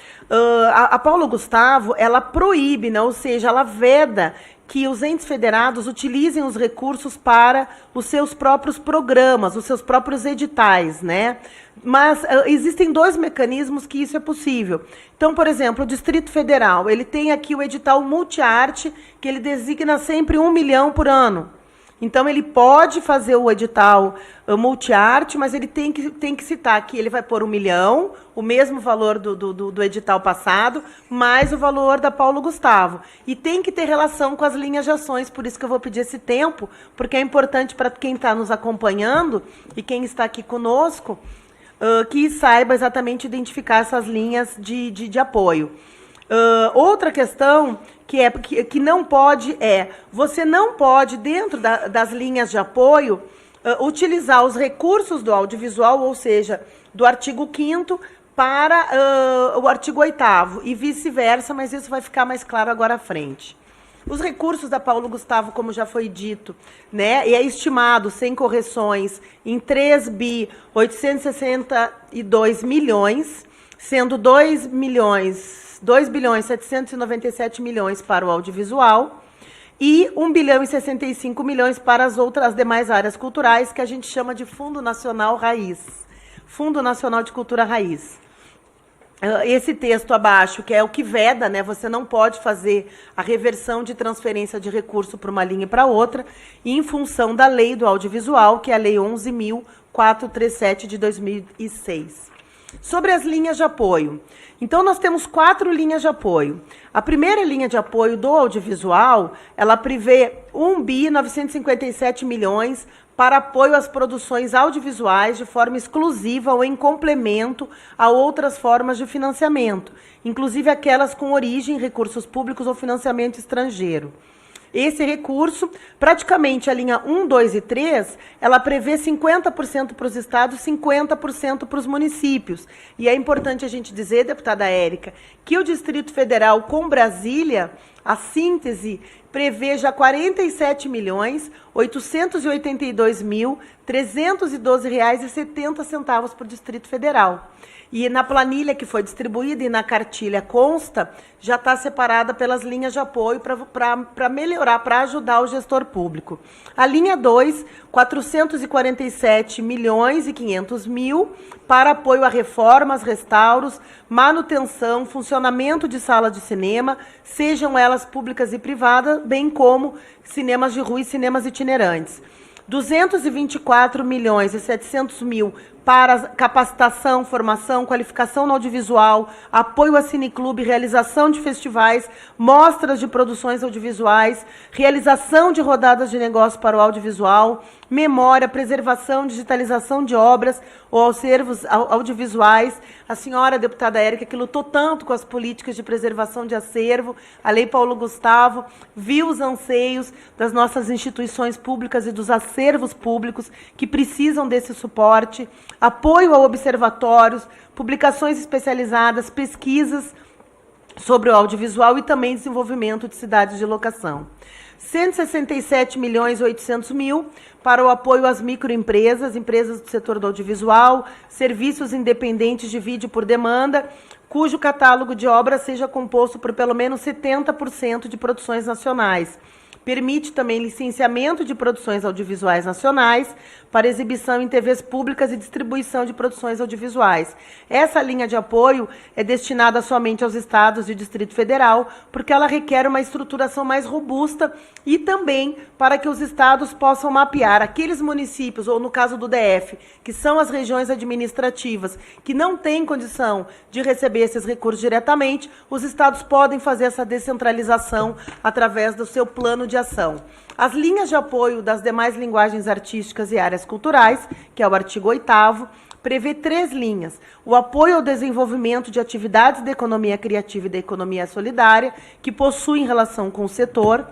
A Paulo Gustavo, ela proíbe, né? Ou seja, ela veda que os entes federados utilizem os recursos para os seus próprios programas, os seus próprios editais, né? Mas existem 2 mecanismos que isso é possível. Então, por exemplo, o Distrito Federal, ele tem aqui o edital Multiarte, que ele designa sempre 1 milhão por ano. Então, ele pode fazer o edital Multiarte, mas ele tem que citar que ele vai pôr 1 milhão, o mesmo valor do edital passado, mais o valor da Paulo Gustavo. E tem que ter relação com as linhas de ações, por isso que eu vou pedir esse tempo, porque é importante para quem está nos acompanhando e quem está aqui conosco, que saiba exatamente identificar essas linhas de apoio. Outra questão que não pode você não pode, dentro das linhas de apoio, utilizar os recursos do audiovisual, ou seja, do artigo 5º para o artigo 8º e vice-versa, mas isso vai ficar mais claro agora à frente. Os recursos da Paulo Gustavo, como já foi dito, né, e é estimado, sem correções, em 3.862 milhões, sendo 2.797 milhões para o audiovisual e 1.065 bilhões para as demais áreas culturais, que a gente chama de Fundo Nacional Raiz, Fundo Nacional de Cultura Raiz. Esse texto abaixo, que é o que veda, né? Você não pode fazer a reversão de transferência de recurso para uma linha e para outra, em função da lei do audiovisual, que é a Lei 11.437 de 2006. Sobre as linhas de apoio. Então, nós temos 4 linhas de apoio. A primeira linha de apoio do audiovisual, ela prevê 1.957 milhões para apoio às produções audiovisuais de forma exclusiva ou em complemento a outras formas de financiamento, inclusive aquelas com origem em recursos públicos ou financiamento estrangeiro. Esse recurso, praticamente a linha 1, 2 e 3, ela prevê 50% para os estados, 50% para os municípios. E é importante a gente dizer, deputada Érica, que o Distrito Federal com Brasília, a síntese prevê já R$ 47.882.312,70 para o Distrito Federal. E na planilha que foi distribuída e na cartilha consta, já está separada pelas linhas de apoio para melhorar, para ajudar o gestor público. A linha 2, R$ 447.500.000 para apoio a reformas, restauros, manutenção, funcionamento de salas de cinema, sejam elas públicas e privadas, bem como cinemas de rua e cinemas itinerantes. R$ 224.700.000 para capacitação, formação, qualificação no audiovisual, apoio a cineclube, realização de festivais, mostras de produções audiovisuais, realização de rodadas de negócio para o audiovisual, memória, preservação, digitalização de obras ou acervos audiovisuais. A senhora deputada Érica, que lutou tanto com as políticas de preservação de acervo, a Lei Paulo Gustavo, viu os anseios das nossas instituições públicas e dos acervos públicos que precisam desse suporte, apoio a observatórios, publicações especializadas, pesquisas sobre o audiovisual e também desenvolvimento de cidades de locação. 167.800.000 para o apoio às microempresas, empresas do setor do audiovisual, serviços independentes de vídeo por demanda, cujo catálogo de obras seja composto por pelo menos 70% de produções nacionais. Permite também licenciamento de produções audiovisuais nacionais para exibição em TVs públicas e distribuição de produções audiovisuais. Essa linha de apoio é destinada somente aos estados e Distrito Federal, porque ela requer uma estruturação mais robusta e também para que os estados possam mapear aqueles municípios, ou no caso do DF, que são as regiões administrativas, que não têm condição de receber esses recursos diretamente, os estados podem fazer essa descentralização através do seu plano de ação. As linhas de apoio das demais linguagens artísticas e áreas culturais, que é o artigo 8º, prevê 3 linhas. O apoio ao desenvolvimento de atividades da economia criativa e da economia solidária, que possuem relação com o setor.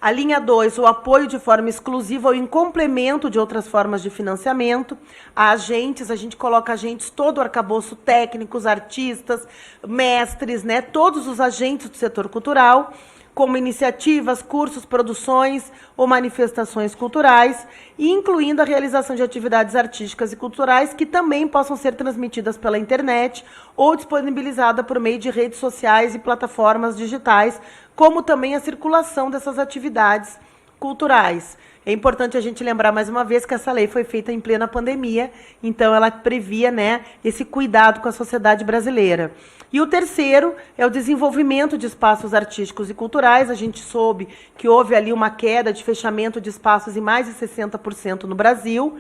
A linha 2, o apoio de forma exclusiva ou em complemento de outras formas de financiamento. A agentes, a gente coloca agentes, todo o arcabouço, técnicos, artistas, mestres, né, todos os agentes do setor cultural, como iniciativas, cursos, produções ou manifestações culturais, incluindo a realização de atividades artísticas e culturais que também possam ser transmitidas pela internet ou disponibilizadas por meio de redes sociais e plataformas digitais, como também a circulação dessas atividades culturais. É importante a gente lembrar mais uma vez que essa lei foi feita em plena pandemia, então ela previa, né, esse cuidado com a sociedade brasileira. E o terceiro é o desenvolvimento de espaços artísticos e culturais. A gente soube que houve ali uma queda de fechamento de espaços em mais de 60% no Brasil.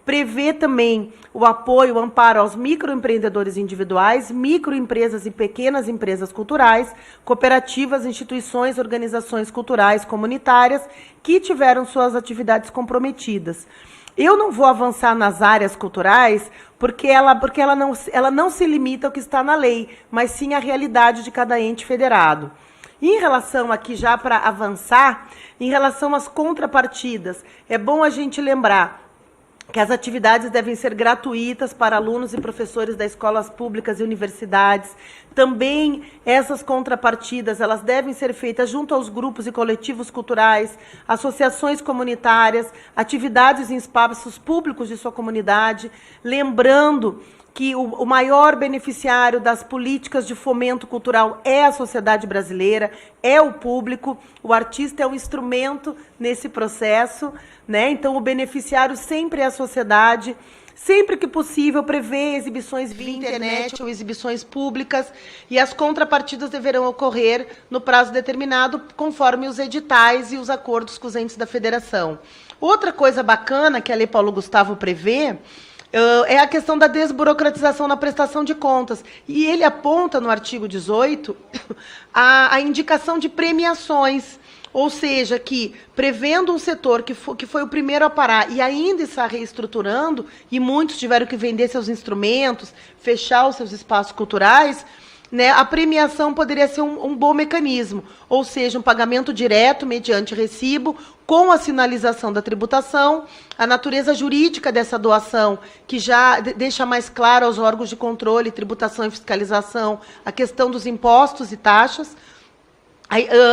Prevê também o apoio, o amparo aos microempreendedores individuais, microempresas e pequenas empresas culturais, cooperativas, instituições, organizações culturais comunitárias que tiveram suas atividades comprometidas. Eu não vou avançar nas áreas culturais porque ela não se limita ao que está na lei, mas sim à realidade de cada ente federado. Em relação aqui, já para avançar, em relação às contrapartidas, é bom a gente lembrar que as atividades devem ser gratuitas para alunos e professores das escolas públicas e universidades. Também essas contrapartidas, elas devem ser feitas junto aos grupos e coletivos culturais, associações comunitárias, atividades em espaços públicos de sua comunidade, lembrando que o maior beneficiário das políticas de fomento cultural é a sociedade brasileira, é o público, o artista é um instrumento nesse processo, né? Então, o beneficiário sempre é a sociedade. Sempre que possível, prevê exibições via internet ou exibições públicas, e as contrapartidas deverão ocorrer no prazo determinado, conforme os editais e os acordos com os entes da federação. Outra coisa bacana que a Lei Paulo Gustavo prevê é a questão da desburocratização na prestação de contas. E ele aponta no artigo 18 a indicação de premiações, ou seja, que prevendo um setor que foi o primeiro a parar e ainda está reestruturando, e muitos tiveram que vender seus instrumentos, fechar os seus espaços culturais, né, a premiação poderia ser um bom mecanismo, ou seja, um pagamento direto mediante recibo, com a sinalização da tributação, a natureza jurídica dessa doação, que já deixa mais claro aos órgãos de controle, tributação e fiscalização a questão dos impostos e taxas.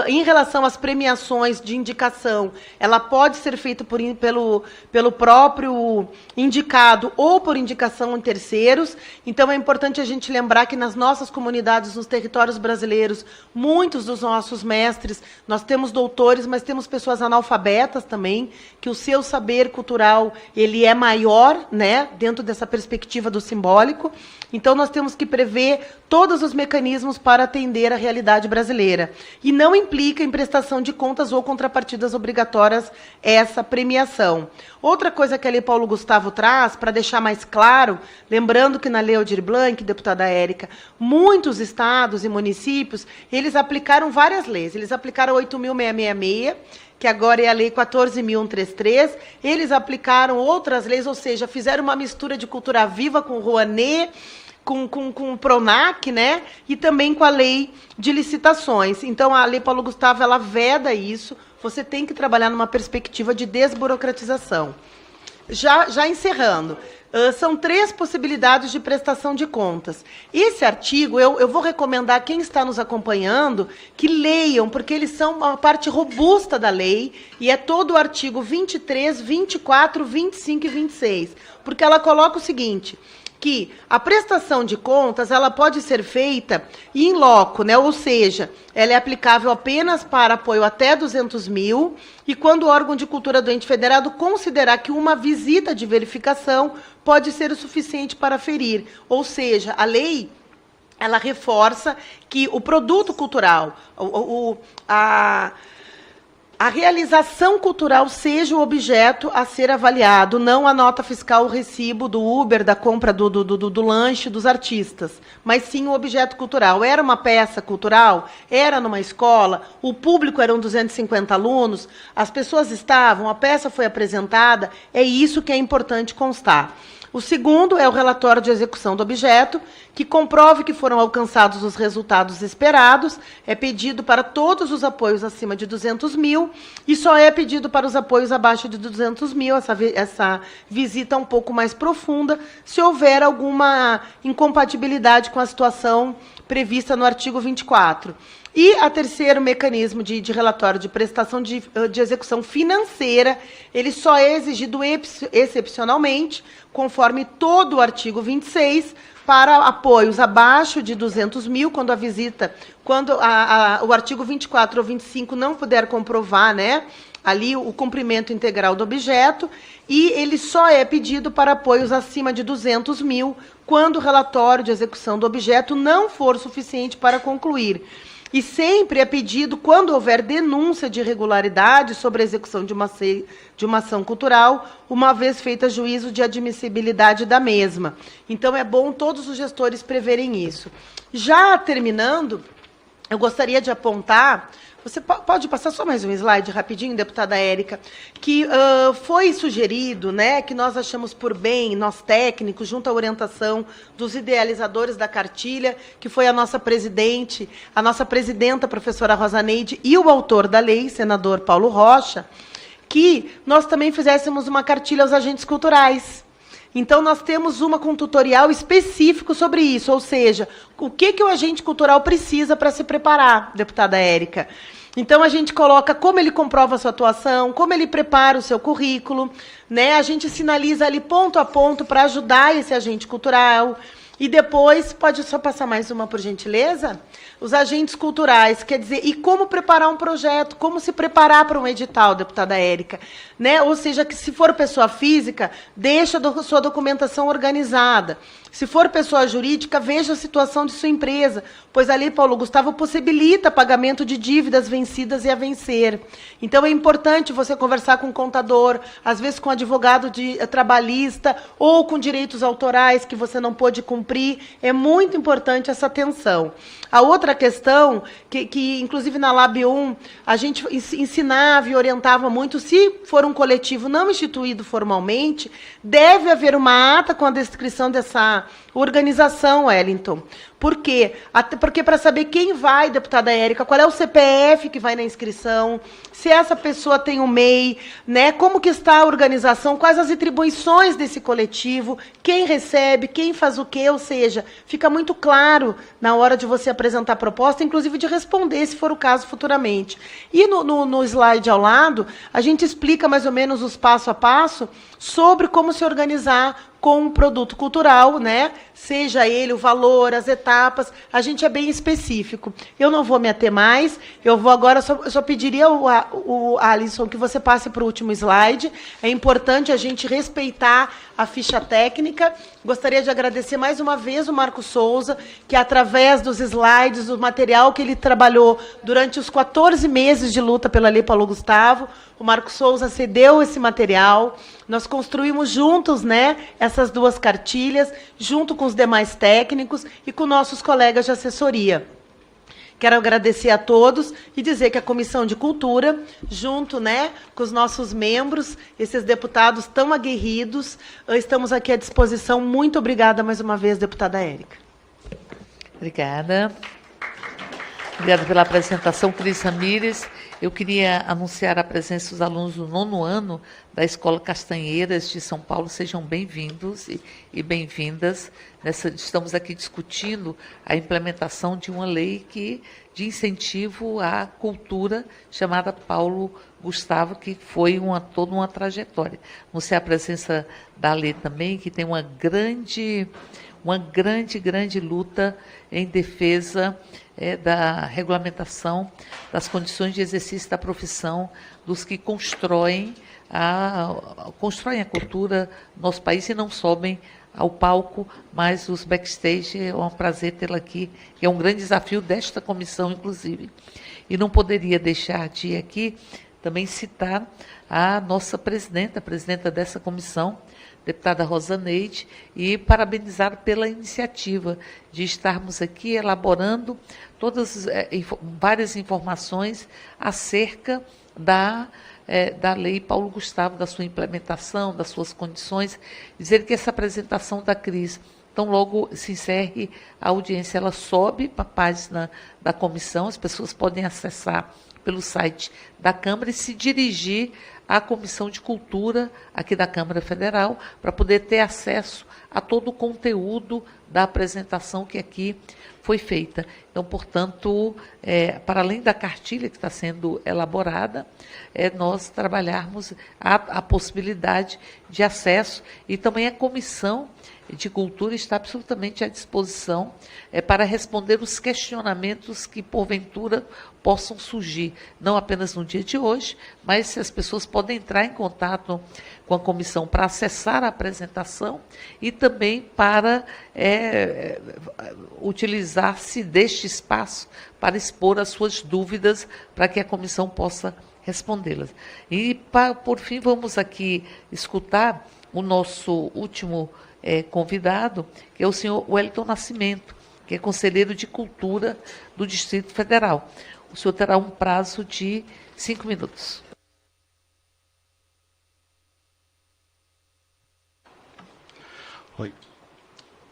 Em relação às premiações de indicação, ela pode ser feita pelo próprio indicado ou por indicação em terceiros. Então, é importante a gente lembrar que nas nossas comunidades, nos territórios brasileiros, muitos dos nossos mestres, nós temos doutores, mas temos pessoas analfabetas também, que o seu saber cultural ele é maior, né, dentro dessa perspectiva do simbólico. Então, nós temos que prever todos os mecanismos para atender a realidade brasileira. E não implica em prestação de contas ou contrapartidas obrigatórias essa premiação. Outra coisa que a Lei Paulo Gustavo traz, para deixar mais claro, lembrando que na Lei Aldir Blanc, deputada Érica, muitos estados e municípios, eles aplicaram várias leis. Eles aplicaram 8.666, que agora é a Lei 14.133, eles aplicaram outras leis, ou seja, fizeram uma mistura de cultura viva com o Rouanet, com o PRONAC, né? E também com a lei de licitações. Então, a Lei Paulo Gustavo, ela veda isso, você tem que trabalhar numa perspectiva de desburocratização. Já encerrando, são 3 possibilidades de prestação de contas. Esse artigo, eu vou recomendar a quem está nos acompanhando que leiam, porque eles são uma parte robusta da lei, e é todo o artigo 23, 24, 25 e 26. Porque ela coloca o seguinte, que a prestação de contas ela pode ser feita in loco, né? Ou seja, ela é aplicável apenas para apoio até 200 mil, e quando o órgão de cultura do ente federado considerar que uma visita de verificação pode ser o suficiente para ferir. Ou seja, a lei ela reforça que o produto cultural, a realização cultural seja o objeto a ser avaliado, não a nota fiscal, o recibo do Uber, da compra do lanche dos artistas, mas sim o objeto cultural. Era uma peça cultural? Era numa escola? O público eram 250 alunos? As pessoas estavam? A peça foi apresentada? É isso que é importante constar. O segundo é o relatório de execução do objeto, que comprove que foram alcançados os resultados esperados, é pedido para todos os apoios acima de 200 mil, e só é pedido para os apoios abaixo de 200 mil, essa visita um pouco mais profunda, se houver alguma incompatibilidade com a situação prevista no artigo 24. E a terceiro mecanismo de relatório de prestação de execução financeira, ele só é exigido excepcionalmente, conforme todo o artigo 26, para apoios abaixo de 200 mil, quando a visita, quando o artigo 24 ou 25 não puder comprovar, né, ali o cumprimento integral do objeto, e ele só é pedido para apoios acima de 200 mil, quando o relatório de execução do objeto não for suficiente para concluir. E sempre é pedido, quando houver denúncia de irregularidade sobre a execução de uma ação cultural, uma vez feita juízo de admissibilidade da mesma. Então, é bom todos os gestores preverem isso. Já terminando, eu gostaria de apontar... Você pode passar só mais um slide rapidinho, deputada Érica, que foi sugerido, né, que nós achamos por bem, nós técnicos, junto à orientação dos idealizadores da cartilha, que foi a nossa presidenta, professora Rosa Neide, e o autor da lei, senador Paulo Rocha, que nós também fizéssemos uma cartilha aos agentes culturais. Então, nós temos uma com tutorial específico sobre isso, ou seja, o que o agente cultural precisa para se preparar, deputada Érica. Então, a gente coloca como ele comprova a sua atuação, como ele prepara o seu currículo, né? A gente sinaliza ali ponto a ponto para ajudar esse agente cultural. E depois, pode só passar mais uma, por gentileza? Os agentes culturais, quer dizer, e como preparar um projeto, como se preparar para um edital, deputada Érica, né? Ou seja, que se for pessoa física, deixa sua documentação organizada. Se for pessoa jurídica, veja a situação de sua empresa, pois a Lei Paulo Gustavo possibilita pagamento de dívidas vencidas e a vencer. Então, é importante você conversar com o contador, às vezes com advogado trabalhista ou com direitos autorais que você não pôde cumprir. É muito importante essa atenção. A outra questão, que inclusive na Lab 1, a gente ensinava e orientava muito, se for um coletivo não instituído formalmente, deve haver uma ata com a descrição dessa organização, Wellington. Por quê? Porque para saber quem vai, deputada Érica, qual é o CPF que vai na inscrição, se essa pessoa tem um MEI, né? Como que está a organização, quais as atribuições desse coletivo, quem recebe, quem faz o quê, ou seja, fica muito claro na hora de você apresentar a proposta, inclusive de responder, se for o caso, futuramente. E no slide ao lado, a gente explica mais ou menos os passo a passo sobre como se organizar com um produto cultural, né? Seja ele o valor, as etapas, a gente é bem específico. Eu não vou me ater mais, eu vou agora, só pediria o Alisson que você passe para o último slide. É importante a gente respeitar a ficha técnica. Gostaria de agradecer mais uma vez o Marco Souza, que através dos slides, do material que ele trabalhou durante os 14 meses de luta pela Lei Paulo Gustavo, o Marco Souza cedeu esse material, nós construímos juntos, né, essas duas cartilhas, junto com os demais técnicos e com nossos colegas de assessoria. Quero agradecer a todos e dizer que a Comissão de Cultura, junto, né, com os nossos membros, esses deputados tão aguerridos, estamos aqui à disposição. Muito obrigada mais uma vez, deputada Érica. Obrigada. Obrigada pela apresentação, Cris Ramírez. Eu queria anunciar a presença dos alunos do 9º ano da Escola Castanheiras de São Paulo. Sejam bem-vindos e bem-vindas. Estamos aqui discutindo a implementação de uma lei de incentivo à cultura chamada Paulo Gustavo, que foi toda uma trajetória. Anunciar a presença da lei também, que tem uma grande luta em defesa da regulamentação das condições de exercício da profissão dos que constroem a cultura do nosso país e não sobem ao palco, mas os backstage. É um prazer tê-la aqui, que é um grande desafio desta comissão, inclusive. E não poderia deixar de aqui também citar a nossa presidenta, a presidenta dessa comissão, deputada Rosa Neide, e parabenizar pela iniciativa de estarmos aqui elaborando várias informações acerca da Lei Paulo Gustavo, da sua implementação, das suas condições. Dizer que essa apresentação da Cris, então logo se encerre a audiência, ela sobe para a página da comissão, as pessoas podem acessar pelo site da Câmara e se dirigir à Comissão de Cultura aqui da Câmara Federal para poder ter acesso a todo o conteúdo da apresentação que aqui foi feita. Então, portanto, para além da cartilha que está sendo elaborada, nós trabalharmos a possibilidade de acesso e também a Comissão de Cultura está absolutamente à disposição para responder os questionamentos que, porventura, possam surgir, não apenas no dia de hoje, mas se as pessoas podem entrar em contato com a comissão para acessar a apresentação e também para utilizar-se deste espaço para expor as suas dúvidas, para que a comissão possa respondê-las. E, por fim, vamos aqui escutar o nosso último convidado, que é o senhor Wellington Nascimento, que é conselheiro de Cultura do Distrito Federal. O senhor terá um prazo de 5 minutos. Oi.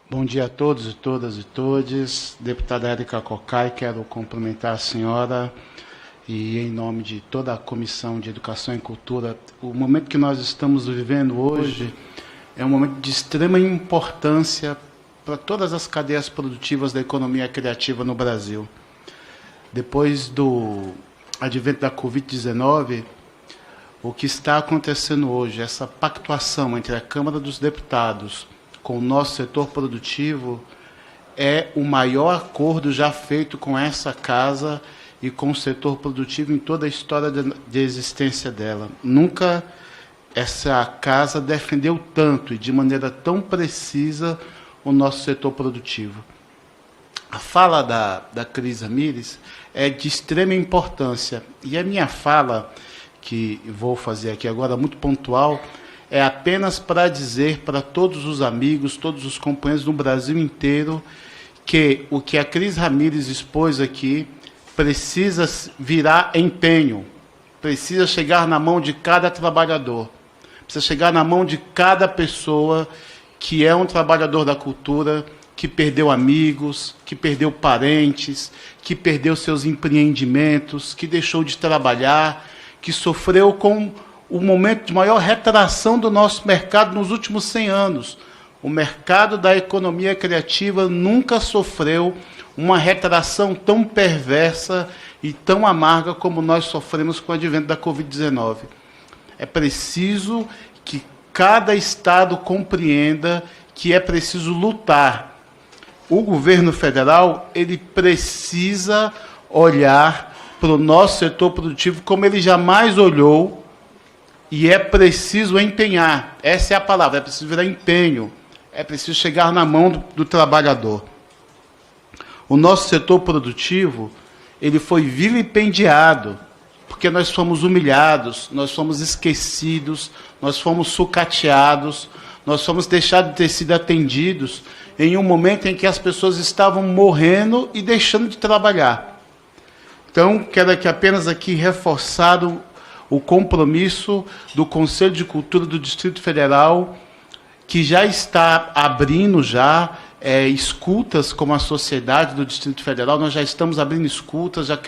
Bom dia a todos e todas e todes. Deputada Érica Cocai, quero cumprimentar a senhora e, em nome de toda a Comissão de Educação e Cultura, o momento que nós estamos vivendo hoje é um momento de extrema importância para todas as cadeias produtivas da economia criativa no Brasil. Depois do advento da Covid-19, o que está acontecendo hoje, essa pactuação entre a Câmara dos Deputados com o nosso setor produtivo, é o maior acordo já feito com essa casa e com o setor produtivo em toda a história de existência dela. Nunca essa casa defendeu tanto e de maneira tão precisa o nosso setor produtivo. A fala da Cris Ramírez é de extrema importância. E a minha fala, que vou fazer aqui agora, muito pontual, é apenas para dizer para todos os amigos, todos os companheiros do Brasil inteiro, que o que a Cris Ramírez expôs aqui precisa virar empenho, precisa chegar na mão de cada trabalhador, precisa chegar na mão de cada pessoa que é um trabalhador da cultura, que perdeu amigos, que perdeu parentes, que perdeu seus empreendimentos, que deixou de trabalhar, que sofreu com o momento de maior retração do nosso mercado nos últimos 100 anos. O mercado da economia criativa nunca sofreu uma retração tão perversa e tão amarga como nós sofremos com o advento da Covid-19. É preciso que cada estado compreenda que é preciso lutar. O governo federal, ele precisa olhar para o nosso setor produtivo como ele jamais olhou, e é preciso empenhar. Essa é a palavra, é preciso virar empenho, é preciso chegar na mão do trabalhador. O nosso setor produtivo, ele foi vilipendiado, porque nós fomos humilhados, nós fomos esquecidos, nós fomos sucateados, nós fomos deixados de ter sido atendidos em um momento em que as pessoas estavam morrendo e deixando de trabalhar. Então, quero aqui apenas reforçar o compromisso do Conselho de Cultura do Distrito Federal, que já está abrindo escutas como a sociedade do Distrito Federal. Nós já estamos abrindo escutas, já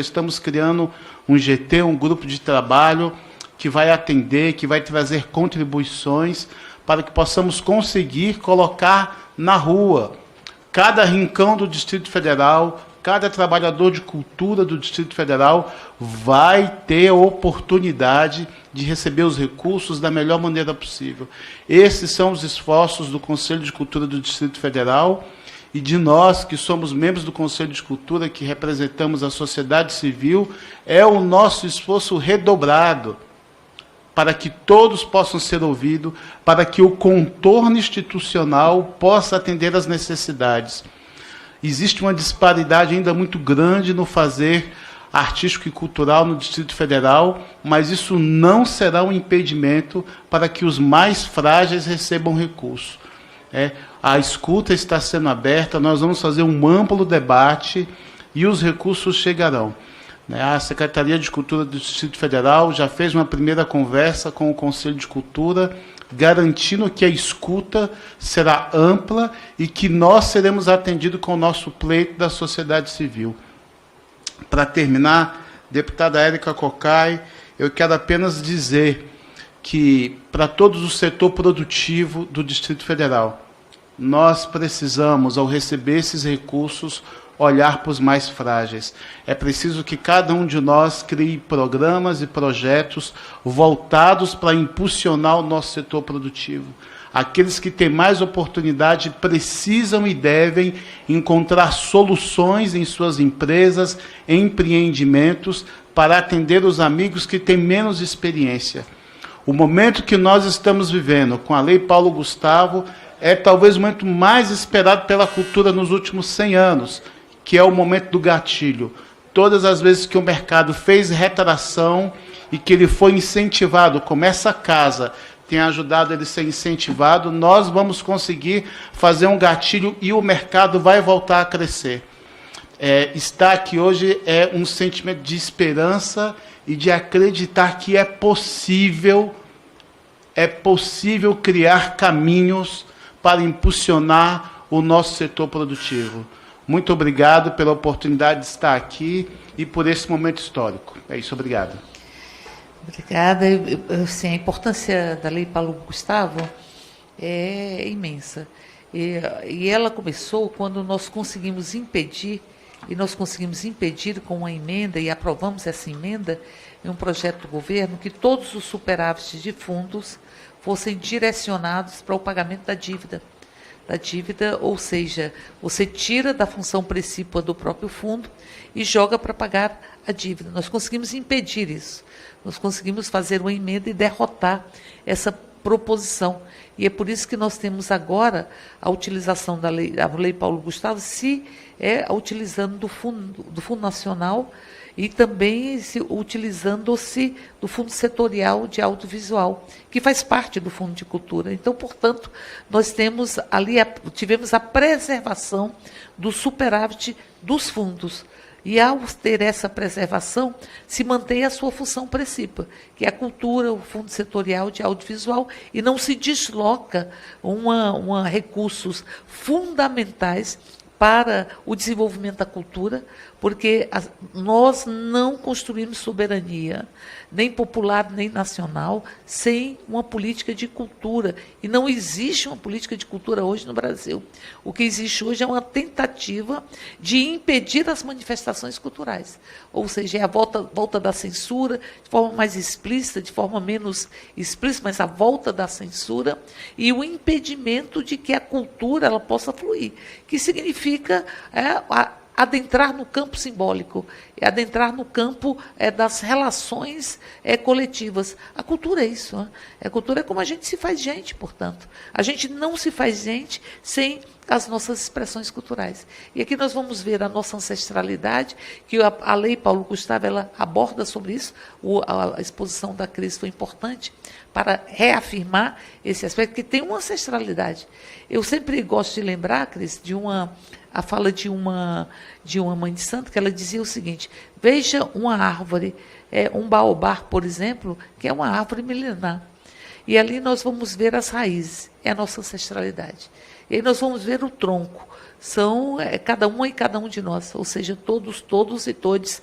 estamos criando um GT, um grupo de trabalho que vai atender, que vai trazer contribuições para que possamos conseguir colocar na rua cada rincão do Distrito Federal, cada trabalhador de cultura do Distrito Federal vai ter a oportunidade de receber os recursos da melhor maneira possível. Esses são os esforços do Conselho de Cultura do Distrito Federal e de nós, que somos membros do Conselho de Cultura, que representamos a sociedade civil, é o nosso esforço redobrado para que todos possam ser ouvidos, para que o contorno institucional possa atender às necessidades. Existe uma disparidade ainda muito grande no fazer artístico e cultural no Distrito Federal, mas isso não será um impedimento para que os mais frágeis recebam recursos. A escuta está sendo aberta, nós vamos fazer um amplo debate e os recursos chegarão. A Secretaria de Cultura do Distrito Federal já fez uma primeira conversa com o Conselho de Cultura, garantindo que a escuta será ampla e que nós seremos atendidos com o nosso pleito da sociedade civil. Para terminar, deputada Érica Cocai, eu quero apenas dizer que, para todos o setor produtivo do Distrito Federal, nós precisamos, ao receber esses recursos, olhar para os mais frágeis. É preciso que cada um de nós crie programas e projetos voltados para impulsionar o nosso setor produtivo. Aqueles que têm mais oportunidade precisam e devem encontrar soluções em suas empresas, empreendimentos, para atender os amigos que têm menos experiência. O momento que nós estamos vivendo com a Lei Paulo Gustavo é talvez o momento mais esperado pela cultura nos últimos 100 anos, que é o momento do gatilho. Todas as vezes que o mercado fez retração e que ele foi incentivado, como essa casa tem ajudado ele a ser incentivado, nós vamos conseguir fazer um gatilho e o mercado vai voltar a crescer. Estar aqui hoje é um sentimento de esperança e de acreditar que é possível criar caminhos para impulsionar o nosso setor produtivo. Muito obrigado pela oportunidade de estar aqui e por esse momento histórico. É isso, obrigado. Obrigada. Assim, a importância da Lei Paulo Gustavo é imensa. E ela começou quando nós conseguimos impedir com uma emenda, e aprovamos essa emenda, em um projeto do governo, que todos os superávites de fundos fossem direcionados para o pagamento da dívida. Ou seja, você tira da função precípua do próprio fundo e joga para pagar a dívida. Nós conseguimos impedir isso. Nós conseguimos fazer uma emenda e derrotar essa proposição. E é por isso que nós temos agora a utilização da Lei Paulo Gustavo, utilizando do Fundo Nacional e também utilizando-se do Fundo Setorial de Audiovisual, que faz parte do Fundo de Cultura. Então, portanto, nós tivemos a preservação do superávit dos fundos. E, ao ter essa preservação, se mantém a sua função precípua, que é a cultura, o Fundo Setorial de Audiovisual, e não se desloca recursos fundamentais para o desenvolvimento da cultura, porque nós não construímos soberania, nem popular, nem nacional, sem uma política de cultura. E não existe uma política de cultura hoje no Brasil. O que existe hoje é uma tentativa de impedir as manifestações culturais. Ou seja, é a volta da censura, de forma mais explícita, de forma menos explícita, mas a volta da censura e o impedimento de que a cultura ela possa fluir, que significa adentrar no campo simbólico, adentrar no campo das relações coletivas. A cultura é isso. Né? A cultura é como a gente se faz gente, portanto. A gente não se faz gente sem as nossas expressões culturais. E aqui nós vamos ver a nossa ancestralidade, que a Lei Paulo Gustavo ela aborda sobre isso. A exposição da Cris foi importante para reafirmar esse aspecto, que tem uma ancestralidade. Eu sempre gosto de lembrar, Cris, a fala de uma mãe de santo, que ela dizia o seguinte: veja uma árvore, um baobá, por exemplo, que é uma árvore milenar. E ali nós vamos ver as raízes, é a nossa ancestralidade. E aí nós vamos ver o tronco, são cada uma e cada um de nós, ou seja, todos e todes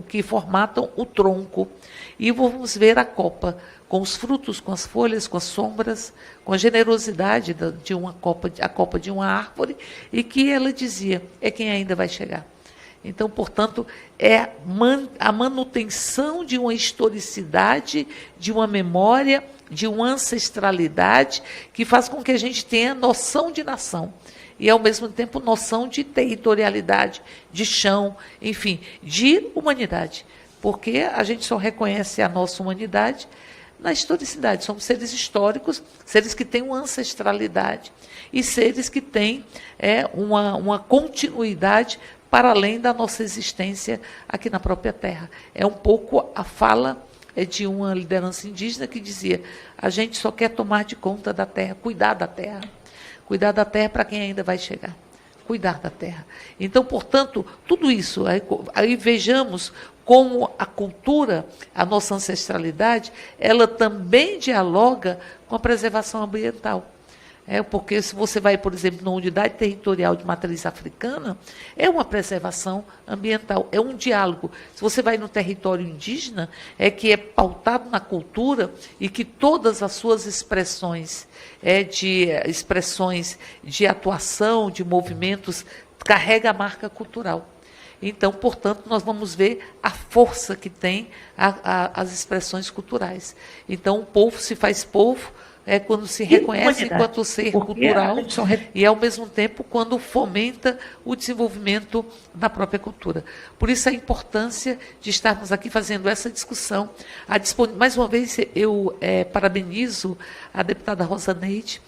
que formatam o tronco. E vamos ver a copa, com os frutos, com as folhas, com as sombras, com a generosidade a copa de uma árvore, e que ela dizia, é quem ainda vai chegar. Então, portanto, é a manutenção de uma historicidade, de uma memória, de uma ancestralidade, que faz com que a gente tenha noção de nação e, ao mesmo tempo, noção de territorialidade, de chão, enfim, de humanidade. Porque a gente só reconhece a nossa humanidade na historicidade. Somos seres históricos, seres que têm uma ancestralidade e seres que têm uma continuidade para além da nossa existência aqui na própria Terra. É um pouco a fala de uma liderança indígena que dizia: a gente só quer tomar de conta da terra, cuidar da terra para quem ainda vai chegar, cuidar da terra. Então, portanto, tudo isso, aí vejamos como a cultura, a nossa ancestralidade, ela também dialoga com a preservação ambiental. Porque se você vai, por exemplo, na unidade territorial de matriz africana, é uma preservação ambiental, é um diálogo. Se você vai no território indígena, que é pautado na cultura e que todas as suas expressões de atuação, de movimentos, carrega a marca cultural. Então, portanto, nós vamos ver a força que tem as expressões culturais. Então, o povo se faz povo quando se reconhece enquanto ser cultural e, ao mesmo tempo, quando fomenta o desenvolvimento da própria cultura. Por isso, a importância de estarmos aqui fazendo essa discussão. Mais uma vez, eu parabenizo a deputada Rosa Neide,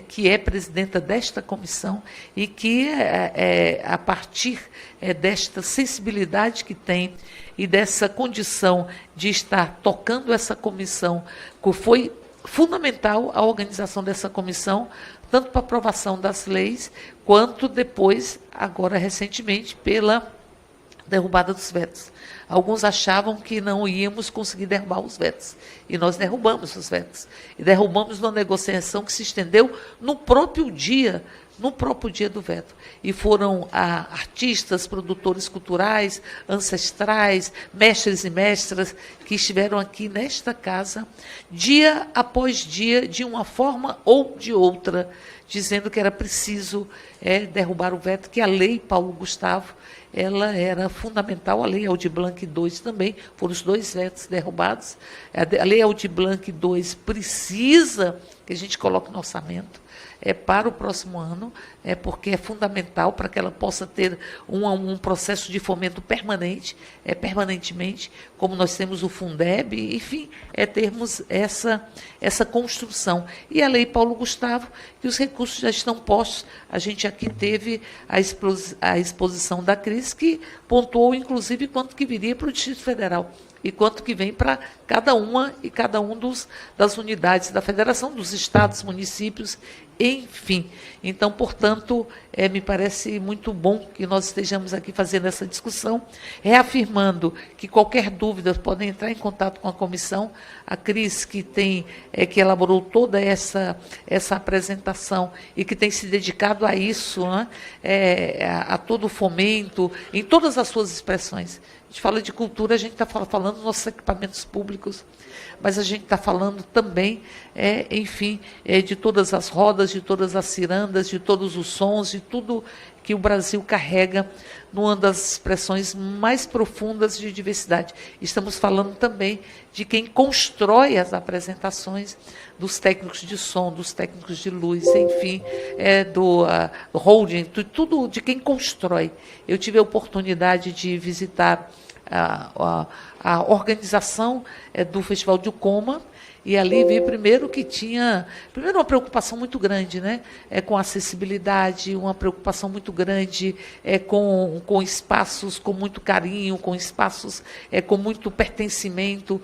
que é presidenta desta comissão e que, a partir desta sensibilidade que tem e dessa condição de estar tocando essa comissão, que foi fundamental a organização dessa comissão, tanto para a aprovação das leis, quanto depois, agora recentemente, pela derrubada dos vetos. Alguns achavam que não íamos conseguir derrubar os vetos, e nós derrubamos os vetos. E derrubamos uma negociação que se estendeu no próprio dia do veto. E foram artistas, produtores culturais, ancestrais, mestres e mestras, que estiveram aqui nesta casa, dia após dia, de uma forma ou de outra, dizendo que era preciso derrubar o veto, que a Lei Paulo Gustavo ela era fundamental. A Lei Aldir Blanc II também, foram os 2 vetos derrubados. A Lei Aldir Blanc II precisa que a gente coloque no orçamento para o próximo ano, porque é fundamental para que ela possa ter um processo de fomento permanente, permanentemente, como nós temos o Fundeb, enfim, termos essa construção. E a Lei Paulo Gustavo, que os recursos já estão postos. A gente aqui teve a exposição da Cris, que pontuou, inclusive, quanto que viria para o Distrito Federal e quanto que vem para cada uma e cada um das unidades da federação, dos estados, municípios, enfim. Então, portanto, portanto, me parece muito bom que nós estejamos aqui fazendo essa discussão, reafirmando que qualquer dúvida podem entrar em contato com a comissão. A Cris, que elaborou toda essa apresentação e que tem se dedicado a isso, né, a todo o fomento, em todas as suas expressões. A gente fala de cultura, a gente está falando dos nossos equipamentos públicos, mas a gente está falando também, enfim, de todas as rodas, de todas as cirandas, de todos os sons, de tudo que o Brasil carrega numa das expressões mais profundas de diversidade. Estamos falando também de quem constrói as apresentações, dos técnicos de som, dos técnicos de luz, enfim, do holding, tudo de quem constrói. Eu tive a oportunidade de visitar a organização do Festival de Ucoma, e ali vi primeiro que tinha uma preocupação muito grande, né, com acessibilidade, uma preocupação muito grande com espaços com muito carinho, com espaços com muito pertencimento,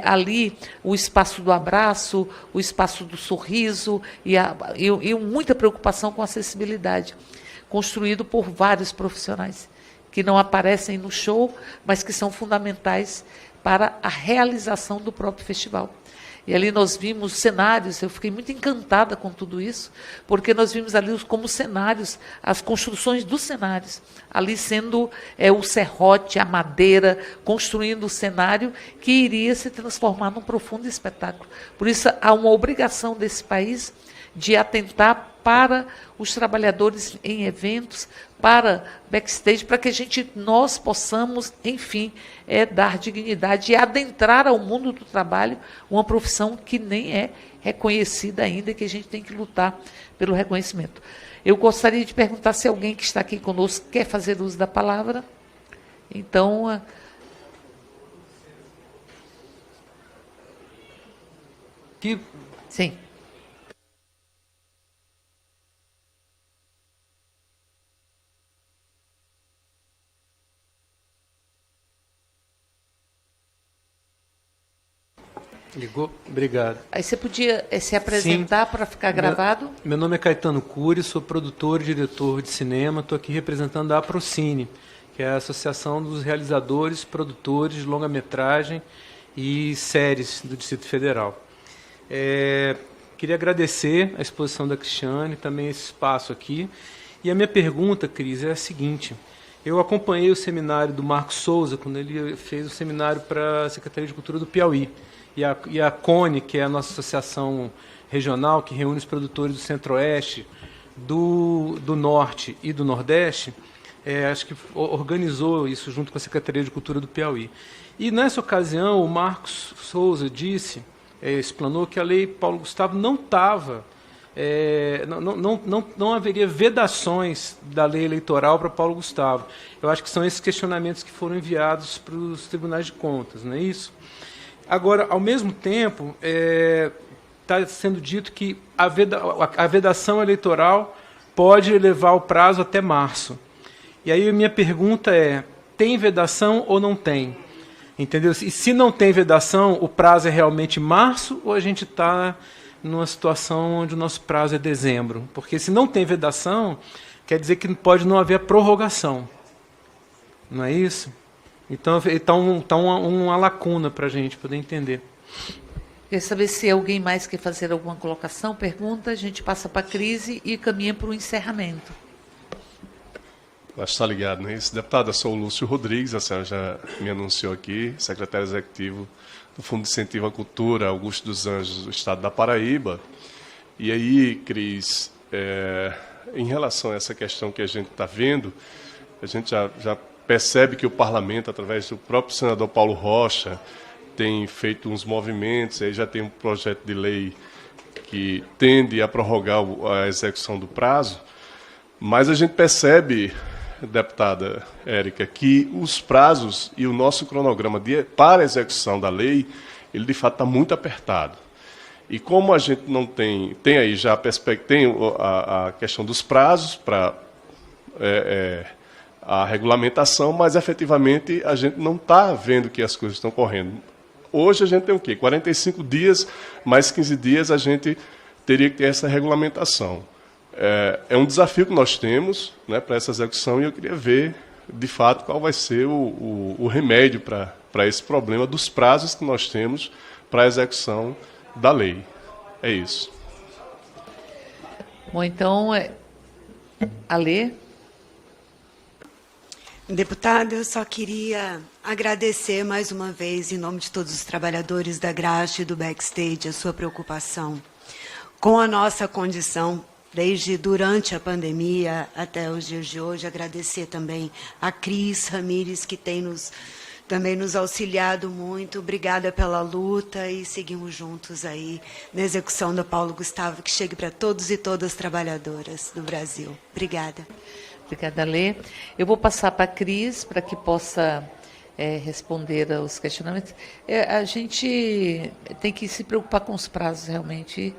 ali o espaço do abraço, o espaço do sorriso e muita preocupação com acessibilidade, construído por vários profissionais que não aparecem no show, mas que são fundamentais para a realização do próprio festival. E ali nós vimos cenários, eu fiquei muito encantada com tudo isso, porque nós vimos ali como cenários, as construções dos cenários, ali sendo o serrote, a madeira, construindo o cenário que iria se transformar num profundo espetáculo. Por isso, há uma obrigação desse país de atentar para os trabalhadores em eventos, para backstage, para que nós possamos, enfim, dar dignidade e adentrar ao mundo do trabalho, uma profissão que nem é reconhecida ainda e que a gente tem que lutar pelo reconhecimento. Eu gostaria de perguntar se alguém que está aqui conosco quer fazer uso da palavra. Então, sim. Ligou? Obrigado. Aí você podia se apresentar para ficar gravado? Meu nome é Caetano Cury, sou produtor e diretor de cinema. Estou aqui representando a Aprocine, que é a Associação dos Realizadores, Produtores de Longa-Metragem e Séries do Distrito Federal. Queria agradecer a exposição da Cristiane, também esse espaço aqui. E a minha pergunta, Cris, é a seguinte. Eu acompanhei o seminário do Marcos Souza, quando ele fez o seminário para a Secretaria de Cultura do Piauí. E a CONE, que é a nossa associação regional, que reúne os produtores do Centro-Oeste, do Norte e do Nordeste, acho que organizou isso junto com a Secretaria de Cultura do Piauí. E, nessa ocasião, o Marcos Souza explanou que a Lei Paulo Gustavo não estava... não haveria vedações da lei eleitoral para Paulo Gustavo. Eu acho que são esses questionamentos que foram enviados para os tribunais de contas, não é isso? Agora, ao mesmo tempo, está sendo dito que a vedação eleitoral pode elevar o prazo até março. E aí a minha pergunta é, tem vedação ou não tem? Entendeu? E se não tem vedação, o prazo é realmente março ou a gente está numa situação onde o nosso prazo é dezembro? Porque se não tem vedação, quer dizer que pode não haver prorrogação. Não é isso? Então está uma lacuna para a gente poder entender. Queria saber se alguém mais quer fazer alguma colocação, pergunta, a gente passa para a crise e caminha para o encerramento. Acho que está ligado, né? Deputada, eu sou o Lúcio Rodrigues, a senhora já me anunciou aqui, secretário executivo do Fundo de Incentivo à Cultura, Augusto dos Anjos, do Estado da Paraíba. E aí, Cris, em relação a essa questão que a gente está vendo, a gente já percebe que o Parlamento, através do próprio senador Paulo Rocha, tem feito uns movimentos, aí já tem um projeto de lei que tende a prorrogar a execução do prazo, mas a gente percebe, deputada Érica, que os prazos e o nosso cronograma para a execução da lei, ele de fato está muito apertado. E como a gente não tem aí já a questão dos prazos para a regulamentação, mas efetivamente a gente não está vendo que as coisas estão correndo. Hoje a gente tem o quê? 45 dias, mais 15 dias a gente teria que ter essa regulamentação. É um desafio que nós temos, né, para essa execução, e eu queria ver, de fato, qual vai ser o remédio para esse problema dos prazos que nós temos para a execução da lei. É isso. Bom, então, Alê. Deputado, eu só queria agradecer mais uma vez, em nome de todos os trabalhadores da Graxa e do Backstage, a sua preocupação com a nossa condição, desde durante a pandemia até os dias de hoje. Agradecer também a Cris Ramires, que tem também nos auxiliado muito. Obrigada pela luta e seguimos juntos aí na execução do Paulo Gustavo, que chegue para todos e todas as trabalhadoras do Brasil. Obrigada. Obrigada, Lê. Eu vou passar para a Cris, para que possa responder aos questionamentos. A gente tem que se preocupar com os prazos, realmente,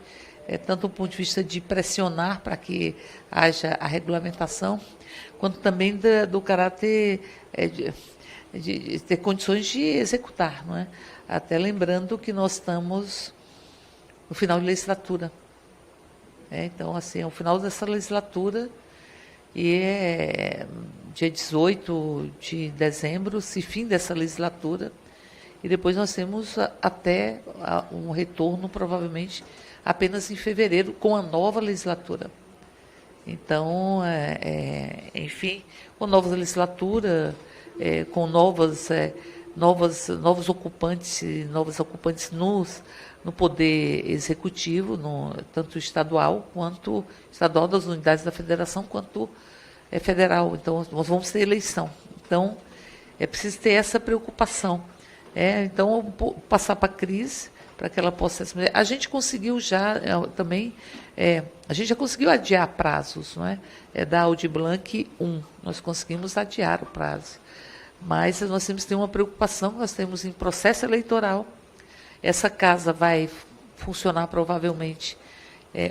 tanto do ponto de vista de pressionar para que haja a regulamentação, quanto também do caráter de ter condições de executar, não é? Até lembrando que nós estamos no final de legislatura. Então, assim, é o final dessa legislatura e dia 18 de dezembro, se fim dessa legislatura, e depois nós temos até um retorno, provavelmente, apenas em fevereiro, com a nova legislatura. Então, enfim, com nova legislatura, com novos ocupantes, novas ocupantes no poder executivo, tanto estadual das unidades da federação, quanto federal. Então, nós vamos ter eleição. Então, é preciso ter essa preocupação. Então, eu vou passar para a Cris, para que ela possa... A gente conseguiu já também... a gente já conseguiu adiar prazos, não é? Da Aldir Blanc 1. Nós conseguimos adiar o prazo. Mas nós temos que ter uma preocupação, nós temos em processo eleitoral. Essa casa vai funcionar provavelmente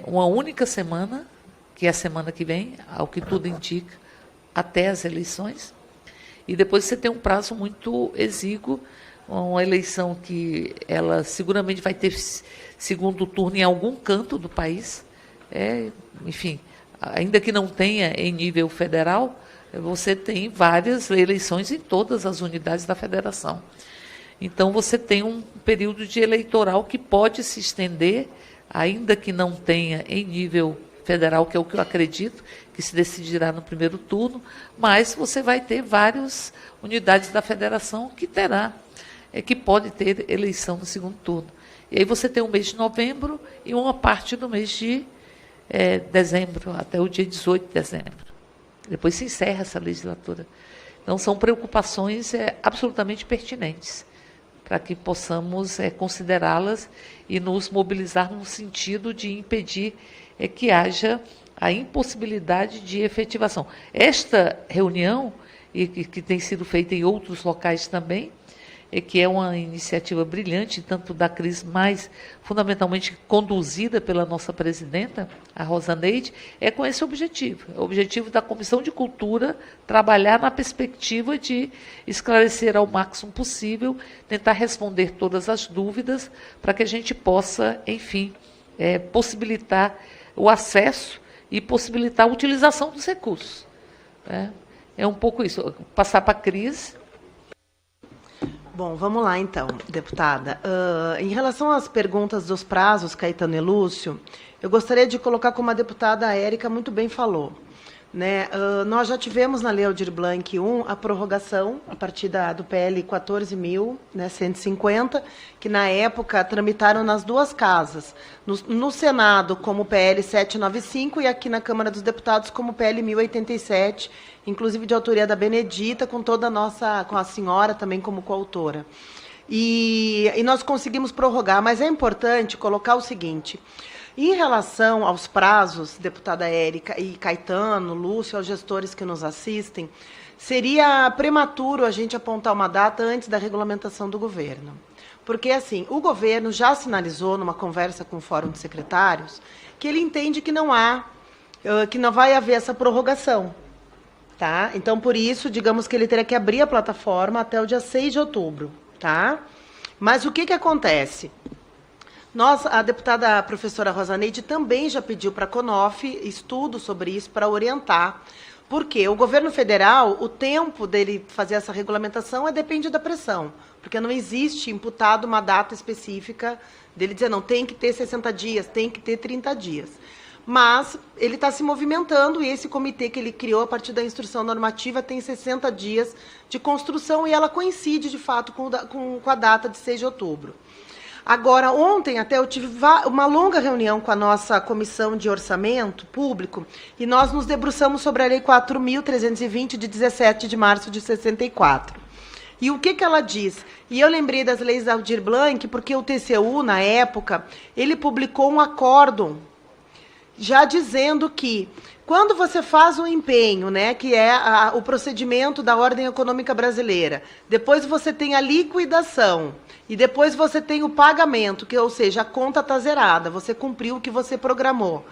uma única semana, que é a semana que vem, ao que tudo indica, até as eleições. E depois você tem um prazo muito exíguo, uma eleição que ela seguramente vai ter segundo turno em algum canto do país. Enfim, ainda que não tenha em nível federal, você tem várias eleições em todas as unidades da federação. Então, você tem um período de eleitoral que pode se estender, ainda que não tenha em nível federal, que é o que eu acredito, que se decidirá no primeiro turno, mas você vai ter várias unidades da federação que pode ter eleição no segundo turno. E aí você tem o mês de novembro e uma parte do mês de dezembro, até o dia 18 de dezembro. Depois se encerra essa legislatura. Então, são preocupações absolutamente pertinentes, para que possamos considerá-las e nos mobilizar no sentido de impedir que haja a impossibilidade de efetivação. Esta reunião, e que tem sido feita em outros locais também, que é uma iniciativa brilhante, tanto da Cris, mas fundamentalmente conduzida pela nossa presidenta, a Rosa Neide, com esse objetivo. O objetivo da Comissão de Cultura trabalhar na perspectiva de esclarecer ao máximo possível, tentar responder todas as dúvidas, para que a gente possa, enfim, possibilitar o acesso e possibilitar a utilização dos recursos. É um pouco isso. Passar para a Cris. Bom, vamos lá então, deputada. Em relação às perguntas dos prazos, Caetano e Lúcio, eu gostaria de colocar como a deputada Érica muito bem falou. Nós já tivemos na Lei Aldir Blanc 1 a prorrogação a partir do PL 14.150, que na época tramitaram nas duas casas, no Senado como PL 795 e aqui na Câmara dos Deputados como PL 1087, inclusive de autoria da Benedita, com a senhora também como coautora. E nós conseguimos prorrogar, mas é importante colocar o seguinte: em relação aos prazos, deputada Érica e Caetano, Lúcio, aos gestores que nos assistem, seria prematuro a gente apontar uma data antes da regulamentação do governo. Porque, assim, o governo já sinalizou numa conversa com o Fórum de Secretários que ele entende que não vai haver essa prorrogação. Tá? Então, por isso, digamos que ele teria que abrir a plataforma até o dia 6 de outubro. Tá? Mas o que acontece? A deputada professora Rosa Neide também já pediu para a CONOF estudo sobre isso para orientar. Porque o governo federal, o tempo dele fazer essa regulamentação depende da pressão. Porque não existe imputado uma data específica dele dizer, não, tem que ter 60 dias, tem que ter 30 dias. Mas ele está se movimentando e esse comitê que ele criou a partir da instrução normativa tem 60 dias de construção e ela coincide, de fato, com a data de 6 de outubro. Agora, ontem até eu tive uma longa reunião com a nossa Comissão de Orçamento Público e nós nos debruçamos sobre a Lei 4.320, de 17 de março de 64. E o que ela diz? E eu lembrei das leis da Aldir Blanc, porque o TCU, na época, ele publicou um acórdão já dizendo que quando você faz um empenho, né, que é o procedimento da ordem econômica brasileira, depois você tem a liquidação e depois você tem o pagamento, ou seja, a conta está zerada, você cumpriu o que você programou.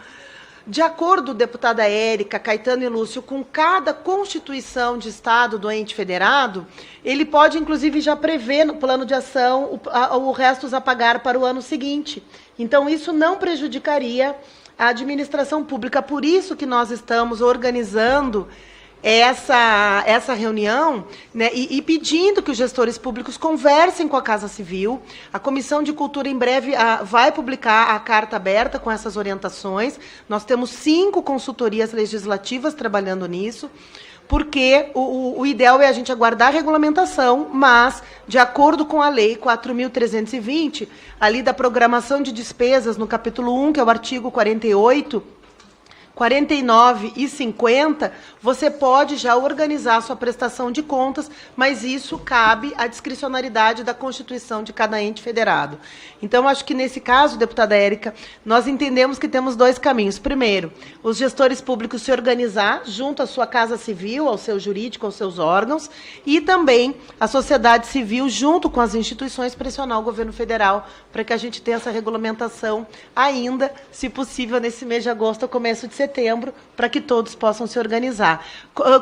De acordo, deputada Érica, Caetano e Lúcio, com cada constituição de Estado do ente federado, ele pode, inclusive, já prever no plano de ação o restos a pagar para o ano seguinte. Então, isso não prejudicaria a administração pública. Por isso que nós estamos organizando essa reunião, né, e pedindo que os gestores públicos conversem com a Casa Civil. A Comissão de Cultura, em breve, vai publicar a carta aberta com essas orientações. Nós temos 5 consultorias legislativas trabalhando nisso, porque o ideal é a gente aguardar a regulamentação, mas, de acordo com a Lei 4.320, ali da programação de despesas, no capítulo 1, que é o artigo 48, 49 e 50, você pode já organizar a sua prestação de contas, mas isso cabe à discricionariedade da Constituição de cada ente federado. Então, acho que nesse caso, deputada Érica, nós entendemos que temos 2 caminhos. Primeiro, os gestores públicos se organizar junto à sua Casa Civil, ao seu jurídico, aos seus órgãos, e também a sociedade civil, junto com as instituições, pressionar o governo federal para que a gente tenha essa regulamentação ainda, se possível, nesse mês de agosto ou começo de setembro, para que todos possam se organizar.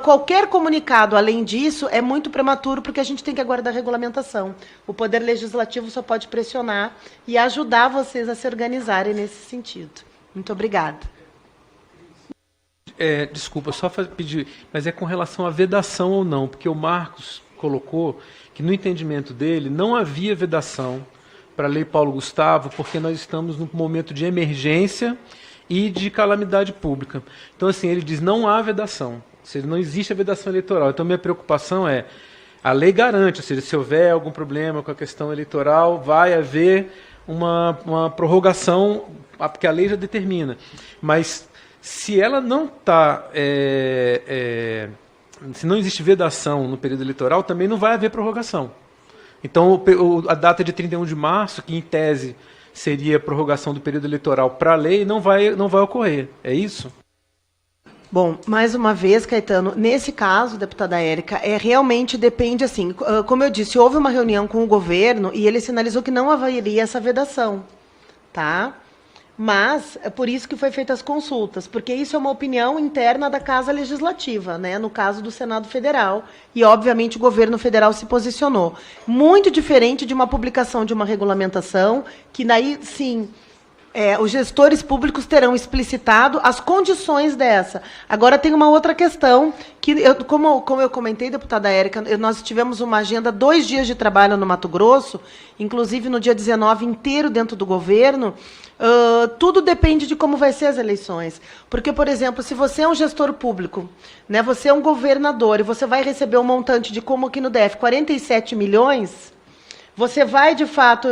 Qualquer comunicado, além disso, é muito prematuro, porque a gente tem que aguardar a regulamentação. O Poder Legislativo só pode pressionar e ajudar vocês a se organizarem nesse sentido. Muito obrigada. Desculpa, só pedir, mas é com relação à vedação ou não, porque o Marcos colocou que, no entendimento dele, não havia vedação para a Lei Paulo Gustavo, porque nós estamos num momento de emergência e de calamidade pública. Então, assim, ele diz, não há vedação, ou seja, não existe a vedação eleitoral. Então, minha preocupação é, a lei garante, ou seja, se houver algum problema com a questão eleitoral, vai haver uma prorrogação, porque a lei já determina. Mas, se ela não está, se não existe vedação no período eleitoral, também não vai haver prorrogação. Então, a data de 31 de março, que em tese seria a prorrogação do período eleitoral para a lei, não vai ocorrer. É isso? Bom, mais uma vez, Caetano, nesse caso, deputada Érica, realmente depende, assim, como eu disse, houve uma reunião com o governo e ele sinalizou que não haveria essa vedação, tá? Mas é por isso que foi feitas as consultas, porque isso é uma opinião interna da Casa Legislativa, né, no caso do Senado Federal, e, obviamente, o governo federal se posicionou. Muito diferente de uma publicação de uma regulamentação, que daí, sim, os gestores públicos terão explicitado as condições dessa. Agora, tem uma outra questão, que, como eu comentei, deputada Érica, nós tivemos uma agenda, 2 dias de trabalho no Mato Grosso, inclusive no dia 19, inteiro dentro do governo. Tudo depende de como vai ser as eleições. Porque, por exemplo, se você é um gestor público, né, você é um governador, e você vai receber um montante de, como aqui no DF, 47 milhões... Você vai, de fato,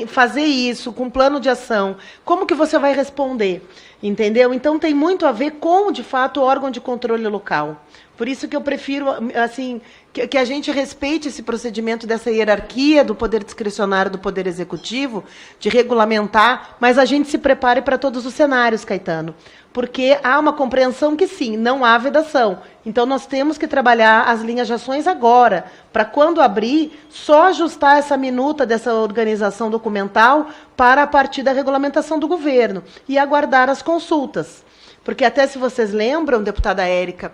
fazer isso com plano de ação. Como que você vai responder? Entendeu? Então, tem muito a ver com, de fato, o órgão de controle local. Por isso que eu prefiro, assim, que a gente respeite esse procedimento dessa hierarquia do poder discricionário do poder executivo, de regulamentar, mas a gente se prepare para todos os cenários, Caetano. Porque há uma compreensão que, sim, não há vedação. Então, nós temos que trabalhar as linhas de ações agora, para, quando abrir, só ajustar essa minuta dessa organização documental para a partir da regulamentação do governo e aguardar as consultas. Porque, até se vocês lembram, deputada Érica,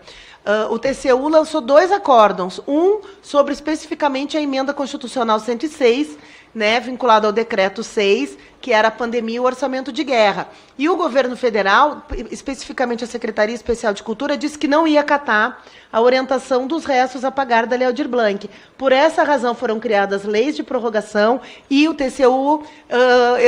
o TCU lançou 2 acórdãos, um sobre especificamente a emenda constitucional 106, né, vinculado ao decreto 6, que era a pandemia e o orçamento de guerra. E o governo federal, especificamente a Secretaria Especial de Cultura, disse que não ia acatar a orientação dos restos a pagar da Lei Aldir Blanc. Por essa razão foram criadas leis de prorrogação e o TCU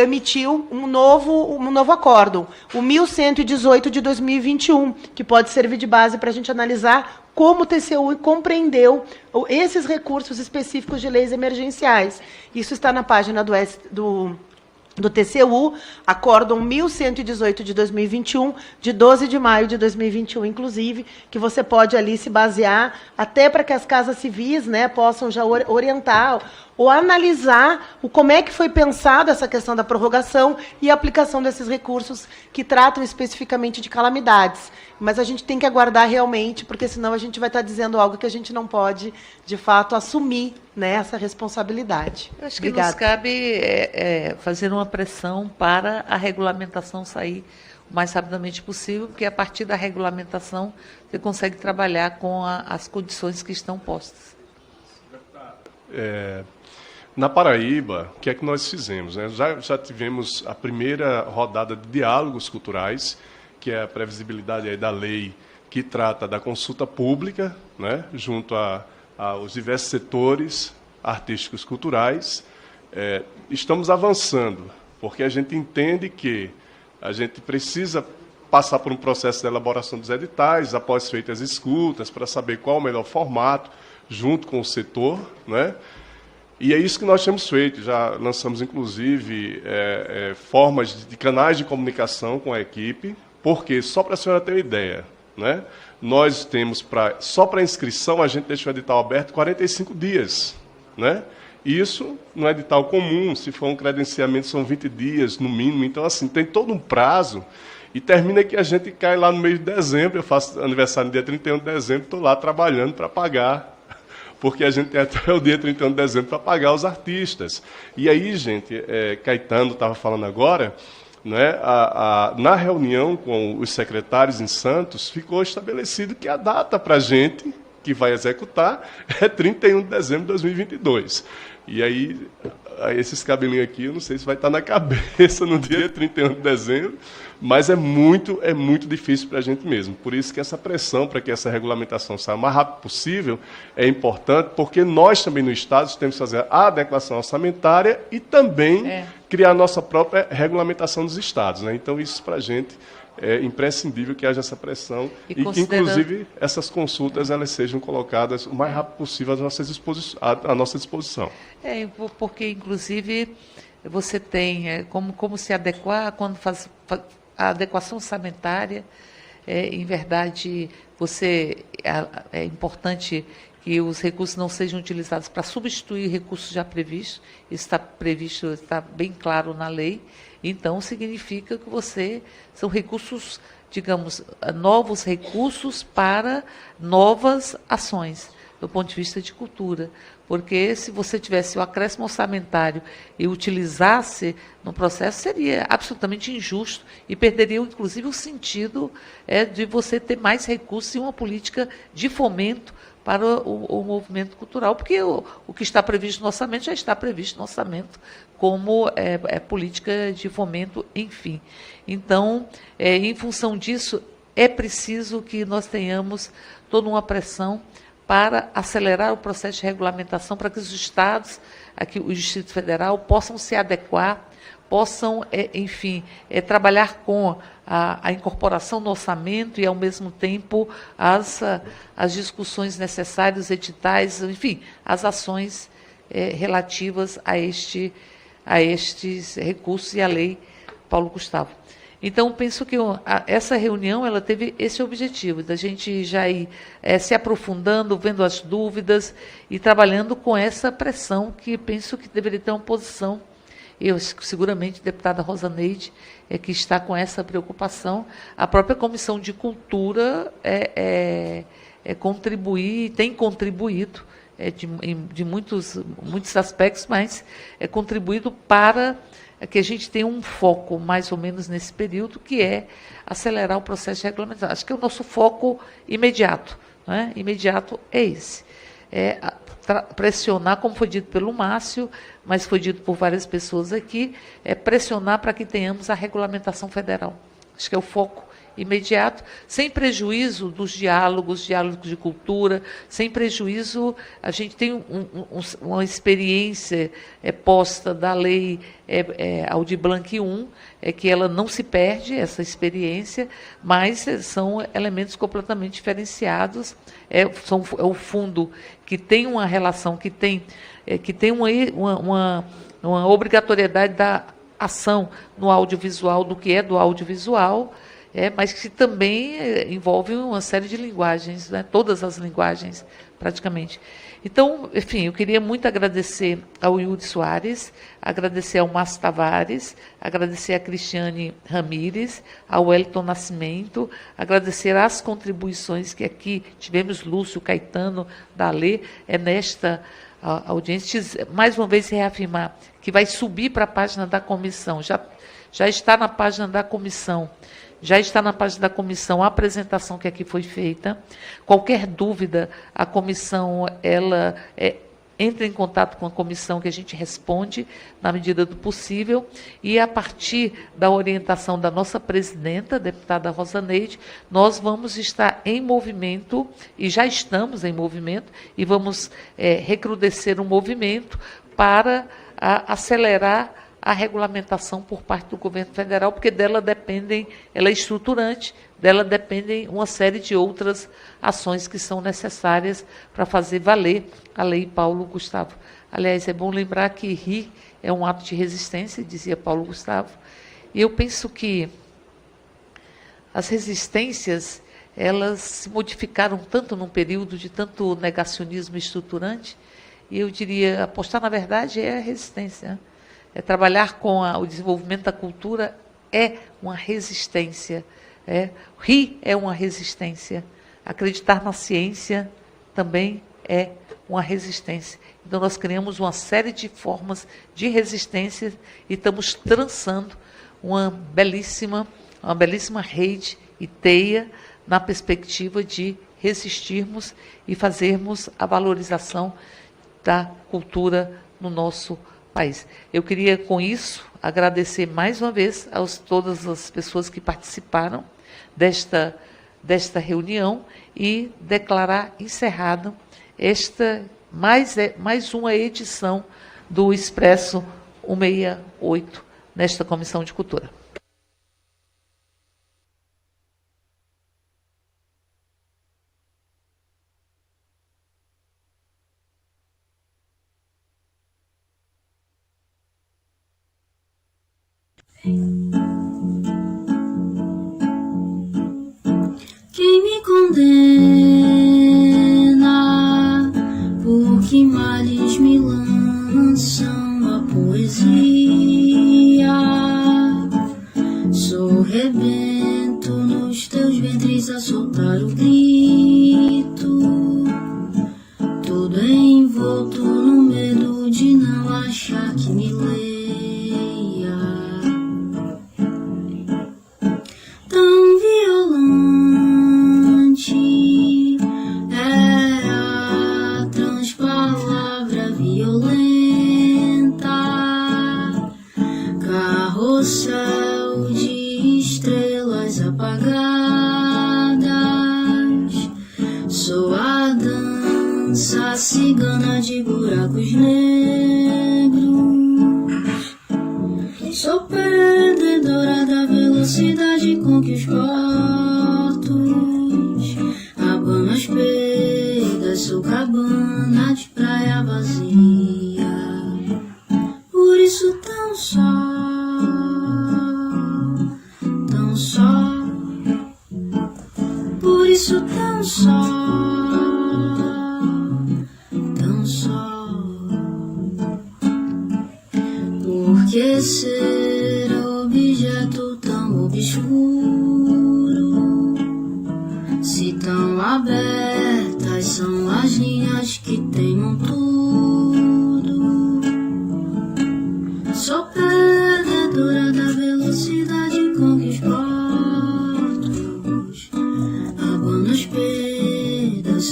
emitiu um novo acórdão, o 1118 de 2021, que pode servir de base para a gente analisar como o TCU compreendeu esses recursos específicos de leis emergenciais. Isso está na página do TCU, acórdão 1118 de 2021, de 12 de maio de 2021, inclusive, que você pode ali se basear, até para que as casas civis, né, possam já orientar ou analisar como é que foi pensada essa questão da prorrogação e a aplicação desses recursos que tratam especificamente de calamidades. Mas a gente tem que aguardar realmente, porque senão a gente vai estar dizendo algo que a gente não pode, de fato, assumir, né, essa responsabilidade. Eu acho que nos cabe fazer uma pressão para a regulamentação sair o mais rapidamente possível, porque a partir da regulamentação você consegue trabalhar com as condições que estão postas. Na Paraíba, o que é que nós fizemos, né? Já tivemos a primeira rodada de diálogos culturais, que é a previsibilidade aí da lei que trata da consulta pública, né, junto aos diversos setores artísticos culturais. Estamos avançando, porque a gente entende que a gente precisa passar por um processo de elaboração dos editais, após feitas as escutas, para saber qual o melhor formato, junto com o setor, né? E é isso que nós temos feito. Já lançamos, inclusive, formas de canais de comunicação com a equipe, porque, só para a senhora ter uma ideia, né, nós temos, só para inscrição, a gente deixou o edital aberto 45 dias. Né? Isso, no edital comum, se for um credenciamento, são 20 dias, no mínimo. Então, assim, tem todo um prazo. E termina que a gente cai lá no mês de dezembro. Eu faço aniversário no dia 31 de dezembro, estou lá trabalhando para pagar, porque a gente tem até o dia 31 de dezembro para pagar os artistas. E aí, gente, Caetano estava falando agora, né, na reunião com os secretários em Santos, ficou estabelecido que a data para a gente, que vai executar, é 31 de dezembro de 2022. E aí, esses cabelinhos aqui, eu não sei se vai estar na cabeça no dia 31 de dezembro, mas é muito difícil para a gente mesmo. Por isso que essa pressão para que essa regulamentação saia o mais rápido possível é importante, porque nós também no Estado temos que fazer a adequação orçamentária e também criar a nossa própria regulamentação dos Estados. Né? Então, isso para a gente é imprescindível que haja essa pressão e que, inclusive, essas consultas elas sejam colocadas o mais rápido possível à nossa disposição. Porque, inclusive, você tem como se adequar quando faz a adequação orçamentária. Em verdade, é importante que os recursos não sejam utilizados para substituir recursos já previstos. Isso está previsto, está bem claro na lei. Então, significa que são recursos, digamos, novos recursos para novas ações, do ponto de vista de cultura. Porque se você tivesse o acréscimo orçamentário e utilizasse no processo, seria absolutamente injusto e perderia, inclusive, o sentido de você ter mais recursos e uma política de fomento para o movimento cultural, porque o que está previsto no orçamento já está previsto no orçamento como política de fomento, enfim. Então, em função disso, é preciso que nós tenhamos toda uma pressão para acelerar o processo de regulamentação, para que os estados, aqui o Distrito Federal, possam se adequar, possam, enfim, trabalhar com a incorporação no orçamento e, ao mesmo tempo, as discussões necessárias, editais, enfim, as ações relativas a estes recursos e à lei Paulo Gustavo. Então, penso que essa reunião ela teve esse objetivo, da gente já ir se aprofundando, vendo as dúvidas e trabalhando com essa pressão que penso que deveria ter uma posição. Eu, seguramente, a deputada Rosaneide, que está com essa preocupação. A própria Comissão de Cultura tem contribuído de muitos aspectos, mas contribuído para que a gente tenha um foco, mais ou menos, nesse período, que é acelerar o processo de regulamentação. Acho que é o nosso foco imediato, né, imediato é esse. Pressionar, como foi dito pelo Márcio, mas foi dito por várias pessoas aqui, pressionar para que tenhamos a regulamentação federal. Acho que é o foco imediato, sem prejuízo dos diálogos de cultura, sem prejuízo, a gente tem uma experiência posta da lei Aldir Blanc I, que ela não se perde, essa experiência, mas são elementos completamente diferenciados, é o fundo que tem uma relação, que tem uma obrigatoriedade da ação no audiovisual, do que é do audiovisual, mas que também envolve uma série de linguagens, né? Todas as linguagens, praticamente. Então, enfim, eu queria muito agradecer ao Yuri Soares, agradecer ao Márcio Tavares, agradecer a Cristiane Ramires, ao Wellington Nascimento, agradecer as contribuições que aqui tivemos, Lúcio Caetano, da Alê, nesta audiência, mais uma vez reafirmar que vai subir para a página da comissão, já está na página da comissão, a apresentação que aqui foi feita. Qualquer dúvida, a comissão, ela entra em contato com a comissão, que a gente responde na medida do possível, e a partir da orientação da nossa presidenta, a deputada Rosa Neide, nós vamos estar em movimento, e já estamos em movimento, e vamos recrudescer o movimento para acelerar a regulamentação por parte do governo federal, porque dela dependem, ela é estruturante, dela dependem uma série de outras ações que são necessárias para fazer valer a Lei Paulo Gustavo. Aliás, é bom lembrar que rir é um ato de resistência, dizia Paulo Gustavo, e eu penso que as resistências, elas se modificaram tanto num período de tanto negacionismo estruturante, e eu diria, apostar na verdade é a resistência, né? Trabalhar com o desenvolvimento da cultura é uma resistência. Rir é uma resistência. Acreditar na ciência também é uma resistência. Então, nós criamos uma série de formas de resistência e estamos trançando uma belíssima rede e teia na perspectiva de resistirmos e fazermos a valorização da cultura no nosso país. Eu queria, com isso, agradecer mais uma vez a todas as pessoas que participaram desta reunião e declarar encerrada mais uma edição do Expresso 168 nesta Comissão de Cultura. Quem me condena, por que males me lançam a poesia? Sou rebento nos teus ventres a soltar o grito, tudo envolto no medo de não achar que me leia. Tão violante é a transpalavra violenta, carrossel de estrelas apagadas. Sou a dança cigana de buracos negros. Sou perdedora da velocidade com que os portos abanam as perdas. Sou cabana de praia vazia, por isso tão só, por isso tão só, porque ser objeto tão obscuro, se tão abertas são as linhas que teimam tudo. Sou perdedora da velocidade com que os portos abanam as perdas.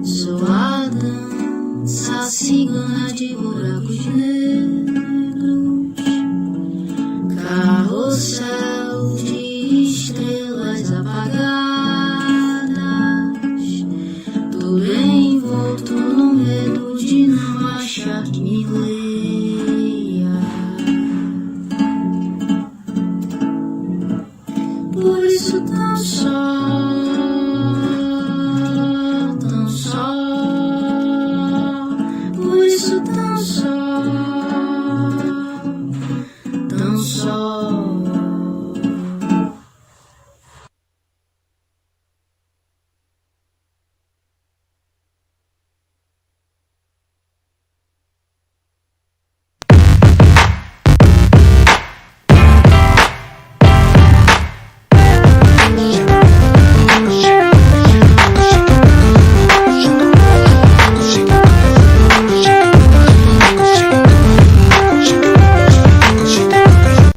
Sou a dança cigana de buracos negros, carrossel de estrelas apagadas, tudo envolto no medo de não achar que me lembro.